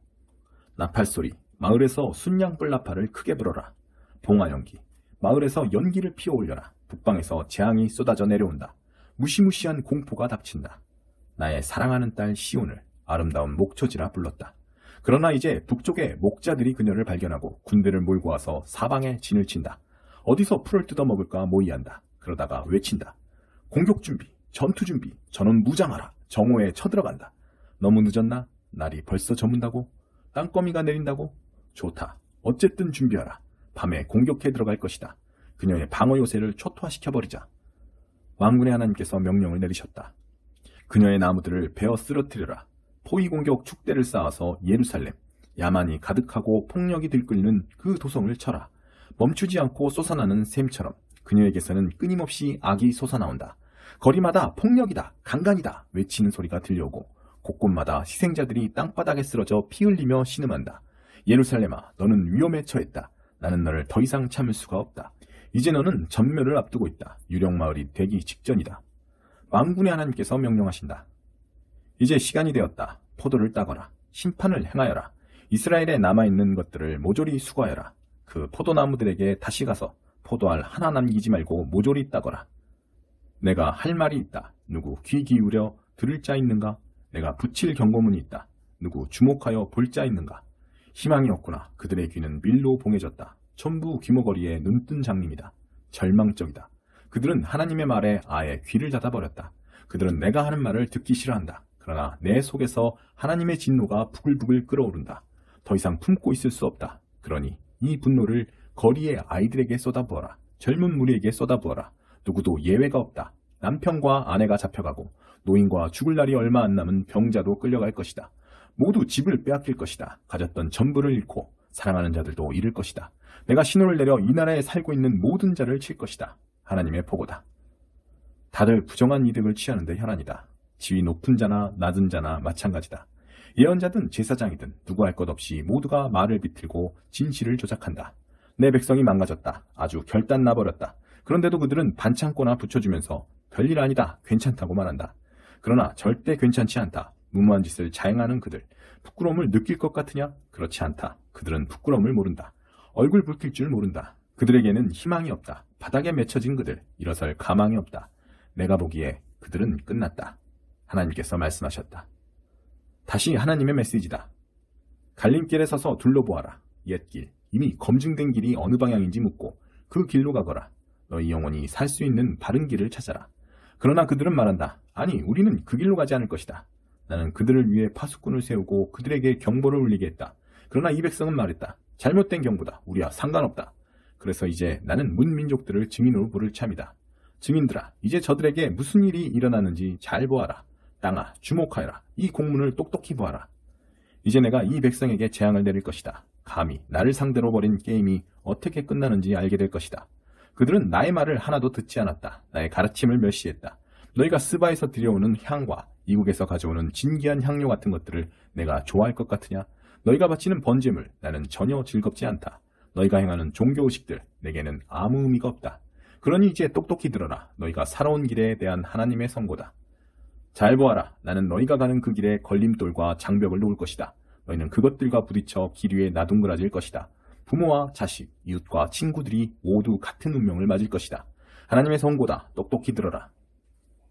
나팔소리, 마을에서 순양 뿔나팔을 크게 불어라. 봉화연기, 마을에서 연기를 피워올려라. 북방에서 재앙이 쏟아져 내려온다. 무시무시한 공포가 닥친다. 나의 사랑하는 딸 시온을 아름다운 목초지라 불렀다. 그러나 이제 북쪽의 목자들이 그녀를 발견하고 군대를 몰고 와서 사방에 진을 친다. 어디서 풀을 뜯어먹을까 모의한다. 그러다가 외친다. 공격 준비, 전투 준비, 전원 무장하라. 정오에 쳐들어간다. 너무 늦었나? 날이 벌써 저문다고? 땅거미가 내린다고? 좋다. 어쨌든 준비하라. 밤에 공격해 들어갈 것이다. 그녀의 방어 요새를 초토화시켜버리자. 왕군의 하나님께서 명령을 내리셨다. 그녀의 나무들을 베어 쓰러뜨려라. 포위공격 축대를 쌓아서 예루살렘, 야만이 가득하고 폭력이 들끓는 그 도성을 쳐라. 멈추지 않고 솟아나는 샘처럼 그녀에게서는 끊임없이 악이 솟아나온다. 거리마다 폭력이다, 강간이다 외치는 소리가 들려오고 곳곳마다 희생자들이 땅바닥에 쓰러져 피 흘리며 신음한다. 예루살렘아, 너는 위험에 처했다. 나는 너를 더 이상 참을 수가 없다. 이제 너는 전멸을 앞두고 있다. 유령마을이 되기 직전이다. 왕군의 하나님께서 명령하신다. 이제 시간이 되었다. 포도를 따거라. 심판을 행하여라. 이스라엘에 남아있는 것들을 모조리 수거하여라. 그 포도나무들에게 다시 가서 포도알 하나 남기지 말고 모조리 따거라. 내가 할 말이 있다. 누구 귀 기울여 들을 자 있는가? 내가 붙일 경고문이 있다. 누구 주목하여 볼 자 있는가? 희망이 없구나. 그들의 귀는 밀로 봉해졌다. 전부 귀머거리에 눈뜬 장님이다. 절망적이다. 그들은 하나님의 말에 아예 귀를 닫아버렸다. 그들은 내가 하는 말을 듣기 싫어한다. 그러나 내 속에서 하나님의 진노가 부글부글 끓어오른다. 더 이상 품고 있을 수 없다. 그러니 이 분노를 거리의 아이들에게 쏟아부어라. 젊은 무리에게 쏟아부어라. 누구도 예외가 없다. 남편과 아내가 잡혀가고 노인과 죽을 날이 얼마 안 남은 병자도 끌려갈 것이다. 모두 집을 빼앗길 것이다. 가졌던 전부를 잃고 사랑하는 자들도 잃을 것이다. 내가 신호를 내려 이 나라에 살고 있는 모든 자를 칠 것이다. 하나님의 보고다. 다들 부정한 이득을 취하는데 혈안이다. 지위 높은 자나 낮은 자나 마찬가지다. 예언자든 제사장이든 누구 할 것 없이 모두가 말을 비틀고 진실을 조작한다. 내 백성이 망가졌다. 아주 결단 나버렸다. 그런데도 그들은 반창고나 붙여주면서 별일 아니다. 괜찮다고 말한다. 그러나 절대 괜찮지 않다. 무모한 짓을 자행하는 그들. 부끄러움을 느낄 것 같으냐? 그렇지 않다. 그들은 부끄러움을 모른다. 얼굴 붉힐 줄 모른다. 그들에게는 희망이 없다. 바닥에 맺혀진 그들. 일어설 가망이 없다. 내가 보기에 그들은 끝났다. 하나님께서 말씀하셨다. 다시 하나님의 메시지다. 갈림길에 서서 둘러보아라. 옛길, 이미 검증된 길이 어느 방향인지 묻고 그 길로 가거라. 너희 영혼이 살 수 있는 바른 길을 찾아라. 그러나 그들은 말한다. 아니, 우리는 그 길로 가지 않을 것이다. 나는 그들을 위해 파수꾼을 세우고 그들에게 경보를 울리게 했다. 그러나 이 백성은 말했다. 잘못된 경보다. 우리와 상관없다. 그래서 이제 나는 문민족들을 증인으로 부를 참이다. 증인들아, 이제 저들에게 무슨 일이 일어나는지 잘 보아라. 땅아, 주목하여라. 이 공문을 똑똑히 보아라. 이제 내가 이 백성에게 재앙을 내릴 것이다. 감히 나를 상대로 벌인 게임이 어떻게 끝나는지 알게 될 것이다. 그들은 나의 말을 하나도 듣지 않았다. 나의 가르침을 멸시했다. 너희가 스바에서 들여오는 향과 이국에서 가져오는 진귀한 향료 같은 것들을 내가 좋아할 것 같으냐? 너희가 바치는 번제물, 나는 전혀 즐겁지 않다. 너희가 행하는 종교의식들, 내게는 아무 의미가 없다. 그러니 이제 똑똑히 들어라. 너희가 살아온 길에 대한 하나님의 선고다. 잘 보아라. 나는 너희가 가는 그 길에 걸림돌과 장벽을 놓을 것이다. 너희는 그것들과 부딪혀 길 위에 나둥그라질 것이다. 부모와 자식, 이웃과 친구들이 모두 같은 운명을 맞을 것이다. 하나님의 선고다. 똑똑히 들어라.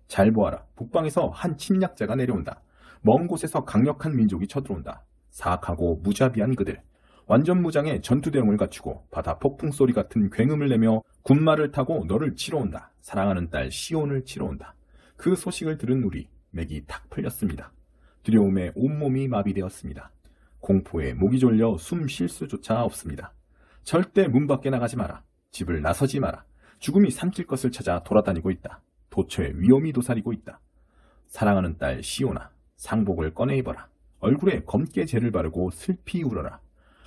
잘 보아라. 북방에서 한 침략자가 내려온다. 먼 곳에서 강력한 민족이 쳐들어온다. 사악하고 무자비한 그들. 완전 무장의 전투대용을 갖추고 바다 폭풍 소리 같은 굉음을 내며 군마를 타고 너를 치러 온다. 사랑하는 딸 시온을 치러 온다. 그 소식을 들은 우리 맥이 탁 풀렸습니다. 두려움에 온몸이 마비되었습니다. 공포에 목이 졸려 숨 쉴 수조차 없습니다. 절대 문 밖에 나가지 마라. 집을 나서지 마라. 죽음이 삼킬 것을 찾아 돌아다니고 있다. 도처에 위험이 도사리고 있다. 사랑하는 딸 시온아, 상복을 꺼내 입어라. 얼굴에 검게 재를 바르고 슬피 울어라.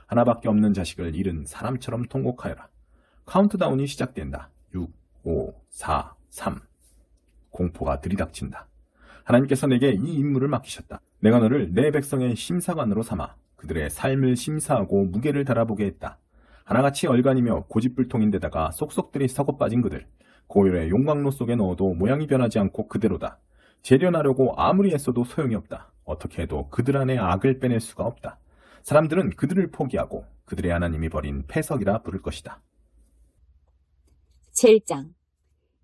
하나밖에 없는 자식을 잃은 사람처럼 통곡하여라. 카운트다운이 시작된다. 6, 5, 4, 3. 공포가 들이닥친다. 하나님께서 내게 이 임무를 맡기셨다. 내가 너를 내 백성의 심사관으로 삼아 그들의 삶을 심사하고 무게를 달아보게 했다. 하나같이 얼간이며 고집불통인데다가 쏙쏙들이 썩어빠진 그들, 고열의 용광로 속에 넣어도 모양이 변하지 않고 그대로다. 재련하려고 아무리 애써도 소용이 없다. 어떻게 해도 그들 안에 악을 빼낼 수가 없다. 사람들은 그들을 포기하고 그들의 하나님이 버린 패석이라 부를 것이다. 7장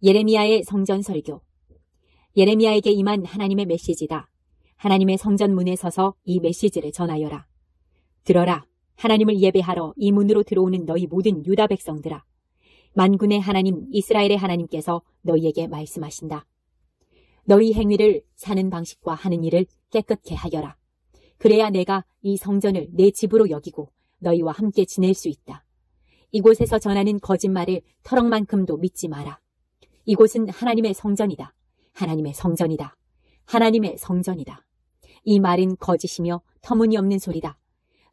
예레미야의 성전 설교. 예레미야에게 임한 하나님의 메시지다. 하나님의 성전 문에 서서 이 메시지를 전하여라. 들어라. 하나님을 예배하러 이 문으로 들어오는 너희 모든 유다 백성들아. 만군의 하나님 이스라엘의 하나님께서 너희에게 말씀하신다. 너희 행위를 사는 방식과 하는 일을 깨끗게 하여라. 그래야 내가 이 성전을 내 집으로 여기고 너희와 함께 지낼 수 있다. 이곳에서 전하는 거짓말을 터럭만큼도 믿지 마라. 이곳은 하나님의 성전이다. 하나님의 성전이다. 하나님의 성전이다. 이 말은 거짓이며 터무니없는 소리다.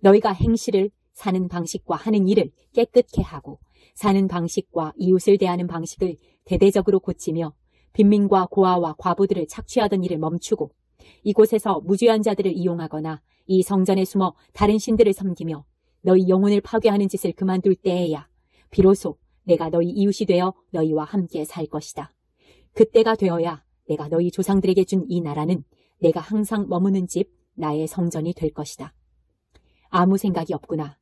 너희가 행실을 사는 방식과 하는 일을 깨끗게 하고 사는 방식과 이웃을 대하는 방식을 대대적으로 고치며 빈민과 고아와 과부들을 착취하던 일을 멈추고 이곳에서 무죄한 자들을 이용하거나 이 성전에 숨어 다른 신들을 섬기며 너희 영혼을 파괴하는 짓을 그만둘 때에야 비로소 내가 너희 이웃이 되어 너희와 함께 살 것이다. 그때가 되어야 내가 너희 조상들에게 준 이 나라는 내가 항상 머무는 집 나의 성전이 될 것이다. 아무 생각이 없구나.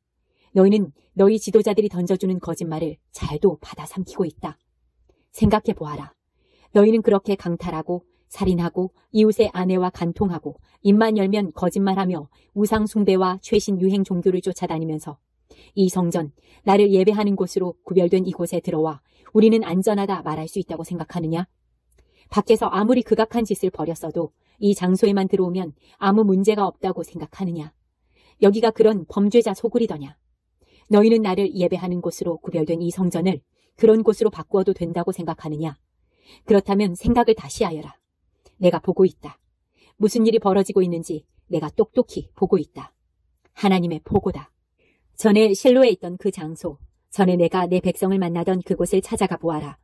너희는 너희 지도자들이 던져주는 거짓말을 잘도 받아 삼키고 있다. 생각해 보아라. 너희는 그렇게 강탈하고 살인하고 이웃의 아내와 간통하고 입만 열면 거짓말하며 우상 숭배와 최신 유행 종교를 쫓아다니면서 이 성전, 나를 예배하는 곳으로 구별된 이곳에 들어와 우리는 안전하다 말할 수 있다고 생각하느냐? 밖에서 아무리 극악한 짓을 벌였어도 이 장소에만 들어오면 아무 문제가 없다고 생각하느냐? 여기가 그런 범죄자 소굴이더냐? 너희는 나를 예배하는 곳으로 구별된 이 성전을 그런 곳으로 바꾸어도 된다고 생각하느냐? 그렇다면 생각을 다시 하여라. 내가 보고 있다. 무슨 일이 벌어지고 있는지 내가 똑똑히 보고 있다. 하나님의 보고다. 전에 실로에 있던 그 장소, 전에 내가 내 백성을 만나던 그곳을 찾아가 보아라.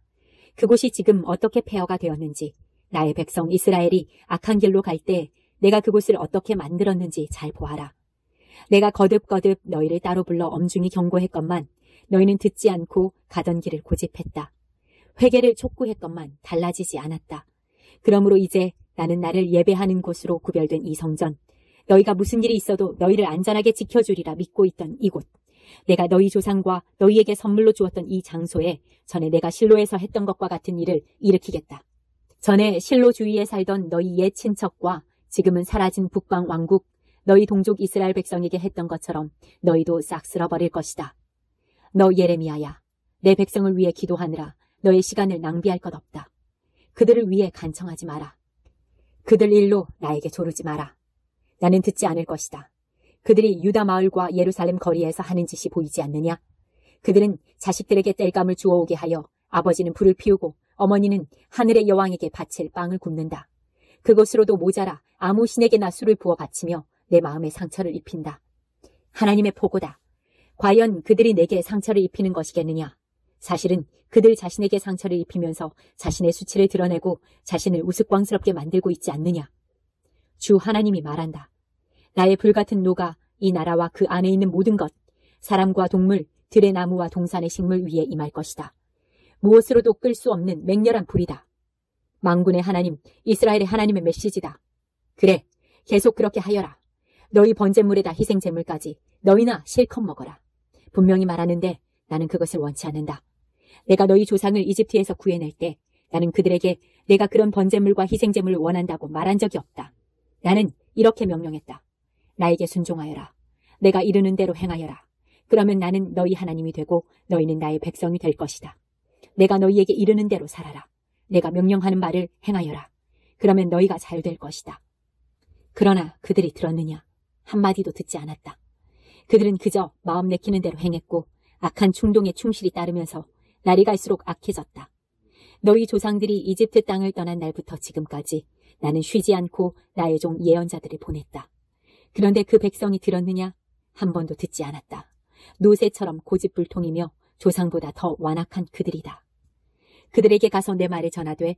그곳이 지금 어떻게 폐허가 되었는지, 나의 백성 이스라엘이 악한 길로 갈 때 내가 그곳을 어떻게 만들었는지 잘 보아라. 내가 거듭거듭 너희를 따로 불러 엄중히 경고했건만 너희는 듣지 않고 가던 길을 고집했다. 회개를 촉구했건만 달라지지 않았다. 그러므로 이제 나는 나를 예배하는 곳으로 구별된 이 성전, 너희가 무슨 일이 있어도 너희를 안전하게 지켜주리라 믿고 있던 이곳, 내가 너희 조상과 너희에게 선물로 주었던 이 장소에 전에 내가 실로에서 했던 것과 같은 일을 일으키겠다. 전에 실로 주위에 살던 너희 옛 친척과 지금은 사라진 북방 왕국 너희 동족 이스라엘 백성에게 했던 것처럼 너희도 싹 쓸어버릴 것이다. 너 예레미야야, 내 백성을 위해 기도하느라 너의 시간을 낭비할 것 없다. 그들을 위해 간청하지 마라. 그들 일로 나에게 조르지 마라. 나는 듣지 않을 것이다. 그들이 유다 마을과 예루살렘 거리에서 하는 짓이 보이지 않느냐? 그들은 자식들에게 땔감을 주워오게 하여 아버지는 불을 피우고 어머니는 하늘의 여왕에게 바칠 빵을 굽는다. 그것으로도 모자라 아무 신에게나 술을 부어 바치며 내 마음에 상처를 입힌다. 하나님의 보고다. 과연 그들이 내게 상처를 입히는 것이겠느냐? 사실은 그들 자신에게 상처를 입히면서 자신의 수치를 드러내고 자신을 우스꽝스럽게 만들고 있지 않느냐? 주 하나님이 말한다. 나의 불같은 노가 이 나라와 그 안에 있는 모든 것, 사람과 동물, 들의 나무와 동산의 식물 위에 임할 것이다. 무엇으로도 끌 수 없는 맹렬한 불이다. 만군의 하나님, 이스라엘의 하나님의 메시지다. 그래, 계속 그렇게 하여라. 너희 번제물에다 희생제물까지 너희나 실컷 먹어라. 분명히 말하는데 나는 그것을 원치 않는다. 내가 너희 조상을 이집트에서 구해낼 때 나는 그들에게 내가 그런 번제물과 희생제물을 원한다고 말한 적이 없다. 나는 이렇게 명령했다. 나에게 순종하여라. 내가 이르는 대로 행하여라. 그러면 나는 너희 하나님이 되고 너희는 나의 백성이 될 것이다. 내가 너희에게 이르는 대로 살아라. 내가 명령하는 말을 행하여라. 그러면 너희가 잘 될 것이다. 그러나 그들이 들었느냐? 한마디도 듣지 않았다. 그들은 그저 마음 내키는 대로 행했고 악한 충동에 충실히 따르면서 날이 갈수록 악해졌다. 너희 조상들이 이집트 땅을 떠난 날부터 지금까지 나는 쉬지 않고 나의 종 예언자들을 보냈다. 그런데 그 백성이 들었느냐? 한 번도 듣지 않았다. 노새처럼 고집불통이며 조상보다 더 완악한 그들이다. 그들에게 가서 내 말을 전하되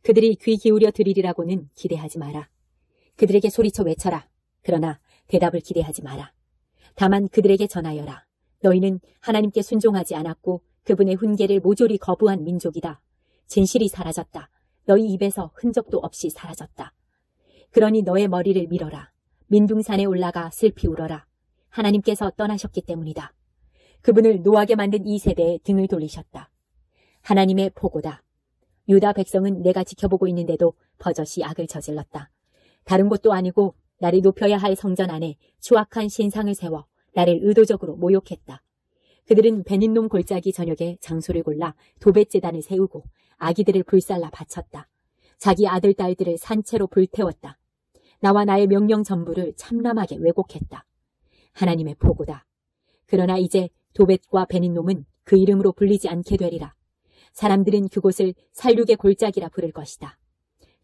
그들이 귀 기울여 들으리라고는 기대하지 마라. 그들에게 소리쳐 외쳐라. 그러나 대답을 기대하지 마라. 다만 그들에게 전하여라. 너희는 하나님께 순종하지 않았고 그분의 훈계를 모조리 거부한 민족이다. 진실이 사라졌다. 너희 입에서 흔적도 없이 사라졌다. 그러니 너의 머리를 밀어라. 민둥산에 올라가 슬피 울어라. 하나님께서 떠나셨기 때문이다. 그분을 노하게 만든 이 세대에 등을 돌리셨다. 하나님의 보고다. 유다 백성은 내가 지켜보고 있는데도 버젓이 악을 저질렀다. 다른 곳도 아니고 나를 높여야 할 성전 안에 추악한 신상을 세워 나를 의도적으로 모욕했다. 그들은 베닌놈 골짜기 저녁에 장소를 골라 도벳제단을 세우고 아기들을 불살라 바쳤다. 자기 아들 딸들을 산채로 불태웠다. 나와 나의 명령 전부를 참람하게 왜곡했다. 하나님의 보고다. 그러나 이제 도벳과 베닌놈은 그 이름으로 불리지 않게 되리라. 사람들은 그곳을 살육의 골짜기라 부를 것이다.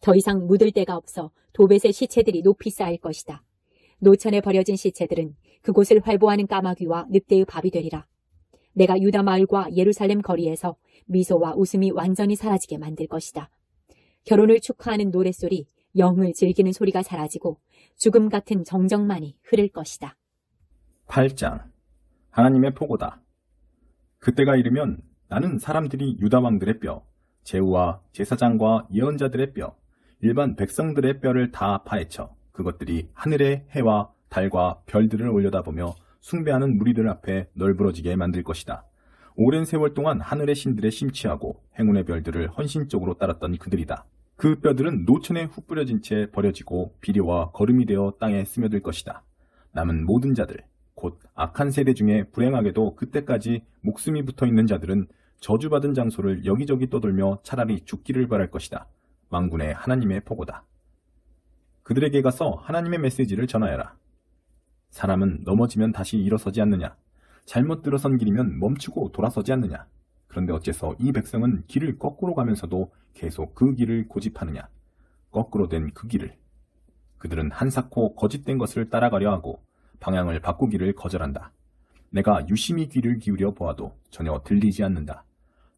더 이상 묻을 데가 없어 도벳의 시체들이 높이 쌓일 것이다. 노천에 버려진 시체들은 그곳을 활보하는 까마귀와 늑대의 밥이 되리라. 내가 유다 마을과 예루살렘 거리에서 미소와 웃음이 완전히 사라지게 만들 것이다. 결혼을 축하하는 노랫소리, 영을 즐기는 소리가 사라지고 죽음 같은 정적만이 흐를 것이다. 8장. 하나님의 포고다. 그때가 이르면 나는 사람들이 유다 왕들의 뼈, 제후와 제사장과 예언자들의 뼈, 일반 백성들의 뼈를 다 파헤쳐 그것들이 하늘의 해와 달과 별들을 올려다보며 숭배하는 무리들 앞에 널브러지게 만들 것이다. 오랜 세월 동안 하늘의 신들에 심취하고 행운의 별들을 헌신적으로 따랐던 그들이다. 그 뼈들은 노천에 훅 뿌려진 채 버려지고 비료와 거름이 되어 땅에 스며들 것이다. 남은 모든 자들, 곧 악한 세대 중에 불행하게도 그때까지 목숨이 붙어있는 자들은 저주받은 장소를 여기저기 떠돌며 차라리 죽기를 바랄 것이다. 만군의 하나님의 보고다. 그들에게 가서 하나님의 메시지를 전하여라. 사람은 넘어지면 다시 일어서지 않느냐? 잘못 들어선 길이면 멈추고 돌아서지 않느냐? 그런데 어째서 이 백성은 길을 거꾸로 가면서도 계속 그 길을 고집하느냐? 거꾸로 된 그 길을. 그들은 한사코 거짓된 것을 따라가려 하고 방향을 바꾸기를 거절한다. 내가 유심히 귀를 기울여 보아도 전혀 들리지 않는다.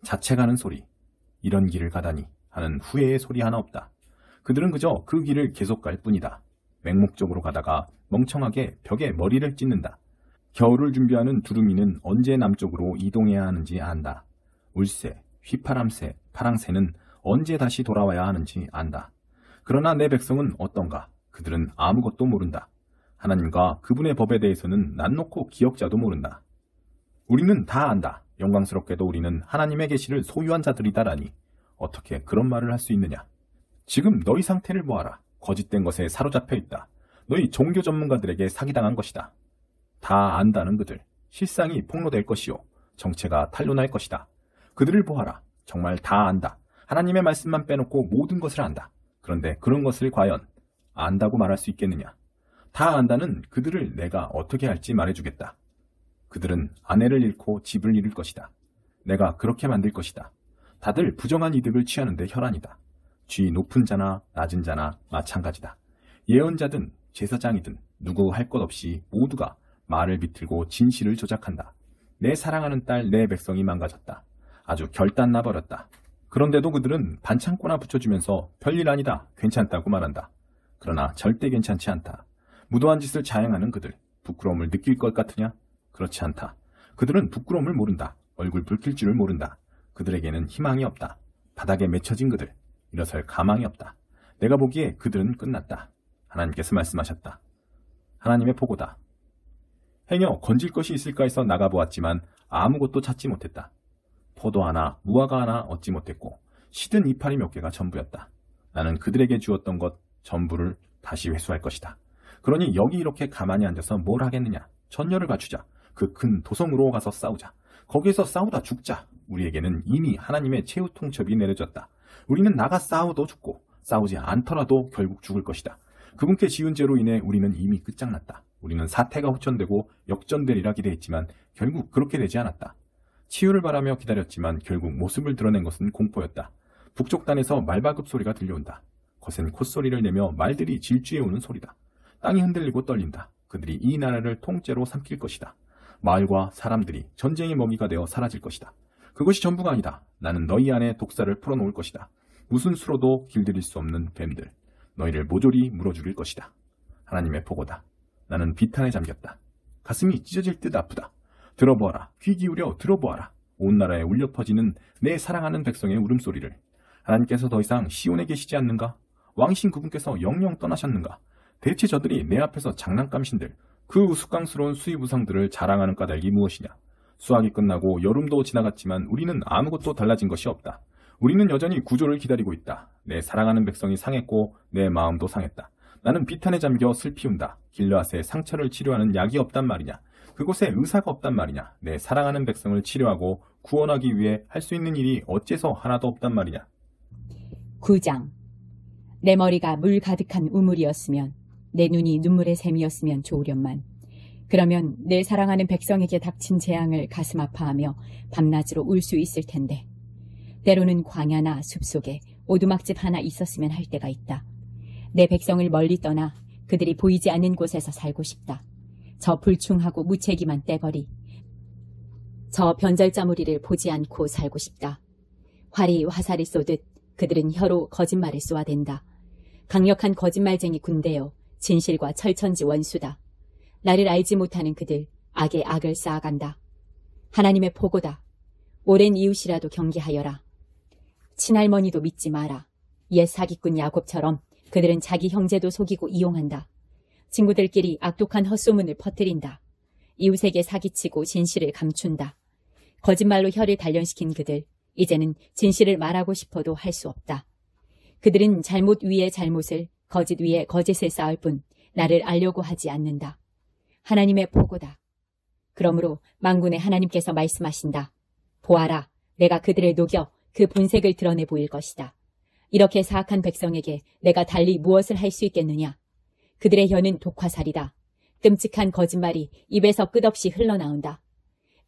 자책하는 소리, 이런 길을 가다니 하는 후회의 소리 하나 없다. 그들은 그저 그 길을 계속 갈 뿐이다. 맹목적으로 가다가 멍청하게 벽에 머리를 찢는다. 겨울을 준비하는 두루미는 언제 남쪽으로 이동해야 하는지 안다. 울새, 휘파람새, 파랑새는 언제 다시 돌아와야 하는지 안다. 그러나 내 백성은 어떤가? 그들은 아무것도 모른다. 하나님과 그분의 법에 대해서는 난 놓고 기억자도 모른다. 우리는 다 안다. 영광스럽게도 우리는 하나님의 계시를 소유한 자들이다라니 어떻게 그런 말을 할 수 있느냐? 지금 너희 상태를 보아라. 거짓된 것에 사로잡혀 있다. 너희 종교 전문가들에게 사기당한 것이다. 다 안다는 그들, 실상이 폭로될 것이요. 정체가 탄로날 것이다. 그들을 보아라. 정말 다 안다. 하나님의 말씀만 빼놓고 모든 것을 안다. 그런데 그런 것을 과연 안다고 말할 수 있겠느냐? 다 안다는 그들을 내가 어떻게 할지 말해주겠다. 그들은 아내를 잃고 집을 잃을 것이다. 내가 그렇게 만들 것이다. 다들 부정한 이득을 취하는 데 혈안이다. 쥐 높은 자나 낮은 자나 마찬가지다. 예언자든 제사장이든 누구 할 것 없이 모두가 말을 비틀고 진실을 조작한다. 내 사랑하는 딸 내 백성이 망가졌다. 아주 결단 나버렸다. 그런데도 그들은 반창고나 붙여주면서 별일 아니다, 괜찮다고 말한다. 그러나 절대 괜찮지 않다. 무도한 짓을 자행하는 그들, 부끄러움을 느낄 것 같으냐? 그렇지 않다. 그들은 부끄러움을 모른다. 얼굴 붉힐 줄을 모른다. 그들에게는 희망이 없다. 바닥에 맺혀진 그들, 일어설 가망이 없다. 내가 보기에 그들은 끝났다. 하나님께서 말씀하셨다. 하나님의 보고다. 행여 건질 것이 있을까 해서 나가보았지만 아무것도 찾지 못했다. 포도 하나, 무화과 하나 얻지 못했고 시든 이파리 몇 개가 전부였다. 나는 그들에게 주었던 것 전부를 다시 회수할 것이다. 그러니 여기 이렇게 가만히 앉아서 뭘 하겠느냐? 전열을 갖추자. 그 큰 도성으로 가서 싸우자. 거기에서 싸우다 죽자. 우리에게는 이미 하나님의 최후 통첩이 내려졌다. 우리는 나가 싸워도 죽고 싸우지 않더라도 결국 죽을 것이다. 그분께 지은 죄로 인해 우리는 이미 끝장났다. 우리는 사태가 후천되고 역전되리라 기대했지만 결국 그렇게 되지 않았다. 치유를 바라며 기다렸지만 결국 모습을 드러낸 것은 공포였다. 북쪽단에서 말바급 소리가 들려온다. 거센 콧소리를 내며 말들이 질주해 오는 소리다. 땅이 흔들리고 떨린다. 그들이 이 나라를 통째로 삼킬 것이다. 마을과 사람들이 전쟁의 먹이가 되어 사라질 것이다. 그것이 전부가 아니다. 나는 너희 안에 독사를 풀어놓을 것이다. 무슨 수로도 길들일 수 없는 뱀들. 너희를 모조리 물어죽일 것이다. 하나님의 보고다. 나는 비탄에 잠겼다. 가슴이 찢어질 듯 아프다. 들어보아라. 귀 기울여 들어보아라. 온 나라에 울려 퍼지는 내 사랑하는 백성의 울음소리를. 하나님께서 더 이상 시온에 계시지 않는가? 왕이신 그분께서 영영 떠나셨는가? 대체 저들이 내 앞에서 장난감신들, 그 우스꽝스러운 수입우상들을 자랑하는 까닭이 무엇이냐? 수학이 끝나고 여름도 지나갔지만 우리는 아무것도 달라진 것이 없다. 우리는 여전히 구조를 기다리고 있다. 내 사랑하는 백성이 상했고 내 마음도 상했다. 나는 비탄에 잠겨 슬피 운다. 길르앗에 상처를 치료하는 약이 없단 말이냐? 그곳에 의사가 없단 말이냐? 내 사랑하는 백성을 치료하고 구원하기 위해 할 수 있는 일이 어째서 하나도 없단 말이냐? 9장. 내 머리가 물 가득한 우물이었으면, 내 눈이 눈물의 샘이었으면 좋으련만. 그러면 내 사랑하는 백성에게 닥친 재앙을 가슴 아파하며 밤낮으로 울 수 있을 텐데. 때로는 광야나 숲속에 오두막집 하나 있었으면 할 때가 있다. 내 백성을 멀리 떠나 그들이 보이지 않는 곳에서 살고 싶다. 저 불충하고 무책임한 떼거리, 저 변절자무리를 보지 않고 살고 싶다. 활이 화살을 쏘듯 그들은 혀로 거짓말을 쏘아댄다. 강력한 거짓말쟁이 군대여, 진실과 철천지 원수다. 나를 알지 못하는 그들, 악에 악을 쌓아간다. 하나님의 보고다. 오랜 이웃이라도 경계하여라. 친할머니도 믿지 마라. 옛 사기꾼 야곱처럼 그들은 자기 형제도 속이고 이용한다. 친구들끼리 악독한 헛소문을 퍼뜨린다. 이웃에게 사기치고 진실을 감춘다. 거짓말로 혀를 단련시킨 그들, 이제는 진실을 말하고 싶어도 할 수 없다. 그들은 잘못 위에 잘못을, 거짓 위에 거짓을 쌓을 뿐 나를 알려고 하지 않는다. 하나님의 보고다. 그러므로 만군의 하나님께서 말씀하신다. 보아라, 내가 그들을 녹여 그 본색을 드러내 보일 것이다. 이렇게 사악한 백성에게 내가 달리 무엇을 할 수 있겠느냐? 그들의 혀는 독화살이다. 끔찍한 거짓말이 입에서 끝없이 흘러나온다.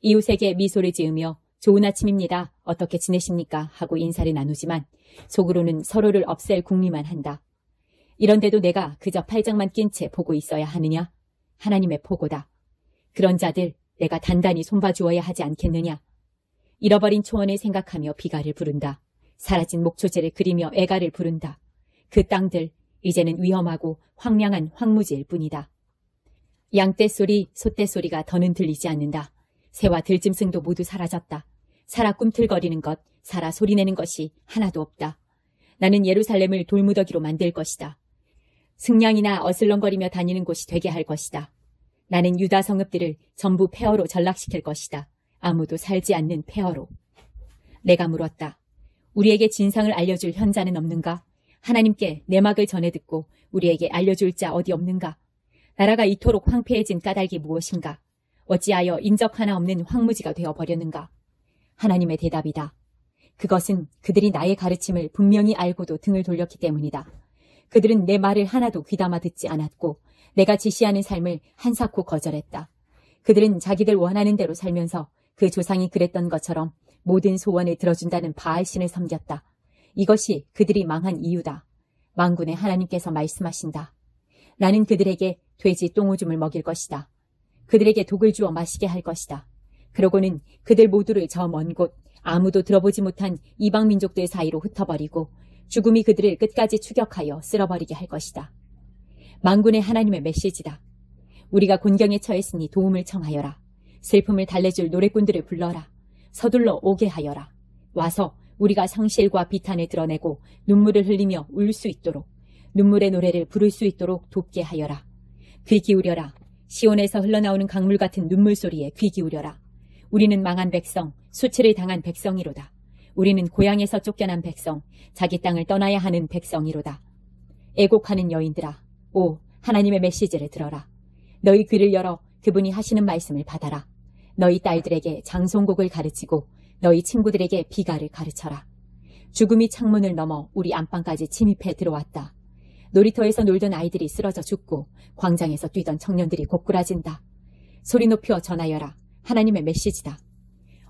이웃에게 미소를 지으며 좋은 아침입니다. 어떻게 지내십니까? 하고 인사를 나누지만 속으로는 서로를 없앨 궁리만 한다. 이런데도 내가 그저 팔짱만 낀 채 보고 있어야 하느냐? 하나님의 보고다. 그런 자들 내가 단단히 손봐주어야 하지 않겠느냐? 잃어버린 초원을 생각하며 비가를 부른다. 사라진 목초제를 그리며 애가를 부른다. 그 땅들 이제는 위험하고 황량한 황무지일 뿐이다. 양떼소리, 소떼소리가 더는 들리지 않는다. 새와 들짐승도 모두 사라졌다. 살아 꿈틀거리는 것, 살아 소리내는 것이 하나도 없다. 나는 예루살렘을 돌무더기로 만들 것이다. 승냥이나 어슬렁거리며 다니는 곳이 되게 할 것이다. 나는 유다 성읍들을 전부 폐허로 전락시킬 것이다. 아무도 살지 않는 폐허로. 내가 물었다. 우리에게 진상을 알려줄 현자는 없는가? 하나님께 내막을 전해 듣고 우리에게 알려줄 자 어디 없는가? 나라가 이토록 황폐해진 까닭이 무엇인가? 어찌하여 인적 하나 없는 황무지가 되어버렸는가? 하나님의 대답이다. 그것은 그들이 나의 가르침을 분명히 알고도 등을 돌렸기 때문이다. 그들은 내 말을 하나도 귀담아 듣지 않았고 내가 지시하는 삶을 한사코 거절했다. 그들은 자기들 원하는 대로 살면서 그 조상이 그랬던 것처럼 모든 소원을 들어준다는 바알신을 섬겼다. 이것이 그들이 망한 이유다. 만군의 하나님께서 말씀하신다. 나는 그들에게 돼지 똥오줌을 먹일 것이다. 그들에게 독을 주어 마시게 할 것이다. 그러고는 그들 모두를 저 먼 곳 아무도 들어보지 못한 이방 민족들 사이로 흩어버리고 죽음이 그들을 끝까지 추격하여 쓸어버리게 할 것이다. 만군의 하나님의 메시지다. 우리가 곤경에 처했으니 도움을 청하여라. 슬픔을 달래줄 노래꾼들을 불러라. 서둘러 오게 하여라. 와서 우리가 상실과 비탄을 드러내고 눈물을 흘리며 울 수 있도록 눈물의 노래를 부를 수 있도록 돕게 하여라. 귀 기울여라. 시온에서 흘러나오는 강물 같은 눈물 소리에 귀 기울여라. 우리는 망한 백성, 수치를 당한 백성이로다. 우리는 고향에서 쫓겨난 백성, 자기 땅을 떠나야 하는 백성이로다. 애곡하는 여인들아, 오 하나님의 메시지를 들어라. 너희 귀를 열어 그분이 하시는 말씀을 받아라. 너희 딸들에게 장송곡을 가르치고 너희 친구들에게 비가를 가르쳐라. 죽음이 창문을 넘어 우리 안방까지 침입해 들어왔다. 놀이터에서 놀던 아이들이 쓰러져 죽고 광장에서 뛰던 청년들이 고꾸라진다. 소리 높여 전하여라. 하나님의 메시지다.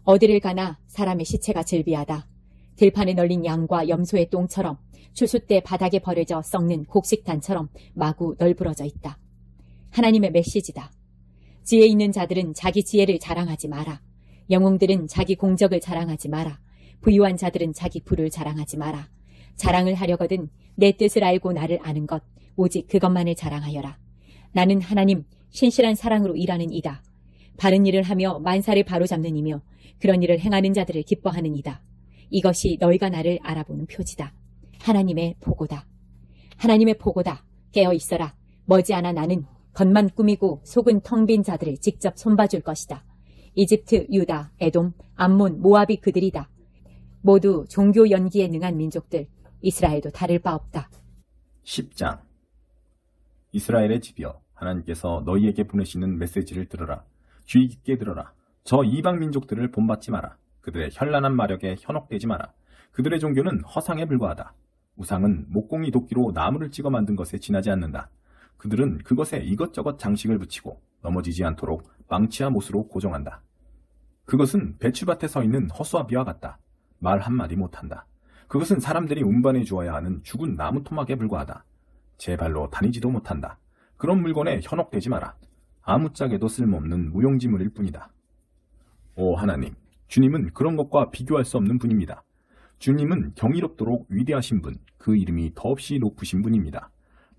어디를 가나 사람의 시체가 즐비하다. 들판에 널린 양과 염소의 똥처럼 추수 때 바닥에 버려져 썩는 곡식단처럼 마구 널브러져 있다. 하나님의 메시지다. 지혜 있는 자들은 자기 지혜를 자랑하지 마라. 영웅들은 자기 공적을 자랑하지 마라. 부유한 자들은 자기 부를 자랑하지 마라. 자랑을 하려거든 내 뜻을 알고 나를 아는 것 오직 그것만을 자랑하여라. 나는 하나님 신실한 사랑으로 일하는 이다. 바른 일을 하며 만사를 바로잡는 이며 그런 일을 행하는 자들을 기뻐하는 이다. 이것이 너희가 나를 알아보는 표지다. 하나님의 보고다. 하나님의 보고다. 깨어 있어라. 머지않아 나는 겉만 꾸미고 속은 텅 빈 자들을 직접 손봐줄 것이다. 이집트, 유다, 에돔, 암몬, 모압이 그들이다. 모두 종교 연기에 능한 민족들. 이스라엘도 다를 바 없다. 10장 이스라엘의 집이여 하나님께서 너희에게 보내시는 메시지를 들어라. 주의 깊게 들어라. 저 이방 민족들을 본받지 마라. 그들의 현란한 마력에 현혹되지 마라. 그들의 종교는 허상에 불과하다. 우상은 목공이 도끼로 나무를 찍어 만든 것에 지나지 않는다. 그들은 그것에 이것저것 장식을 붙이고 넘어지지 않도록 망치와 못으로 고정한다. 그것은 배추밭에 서 있는 허수아비와 같다. 말 한마디 못한다. 그것은 사람들이 운반해 주어야 하는 죽은 나무 토막에 불과하다. 제 발로 다니지도 못한다. 그런 물건에 현혹되지 마라. 아무짝에도 쓸모없는 무용지물일 뿐이다. 오 하나님, 주님은 그런 것과 비교할 수 없는 분입니다. 주님은 경이롭도록 위대하신 분, 그 이름이 더없이 높으신 분입니다.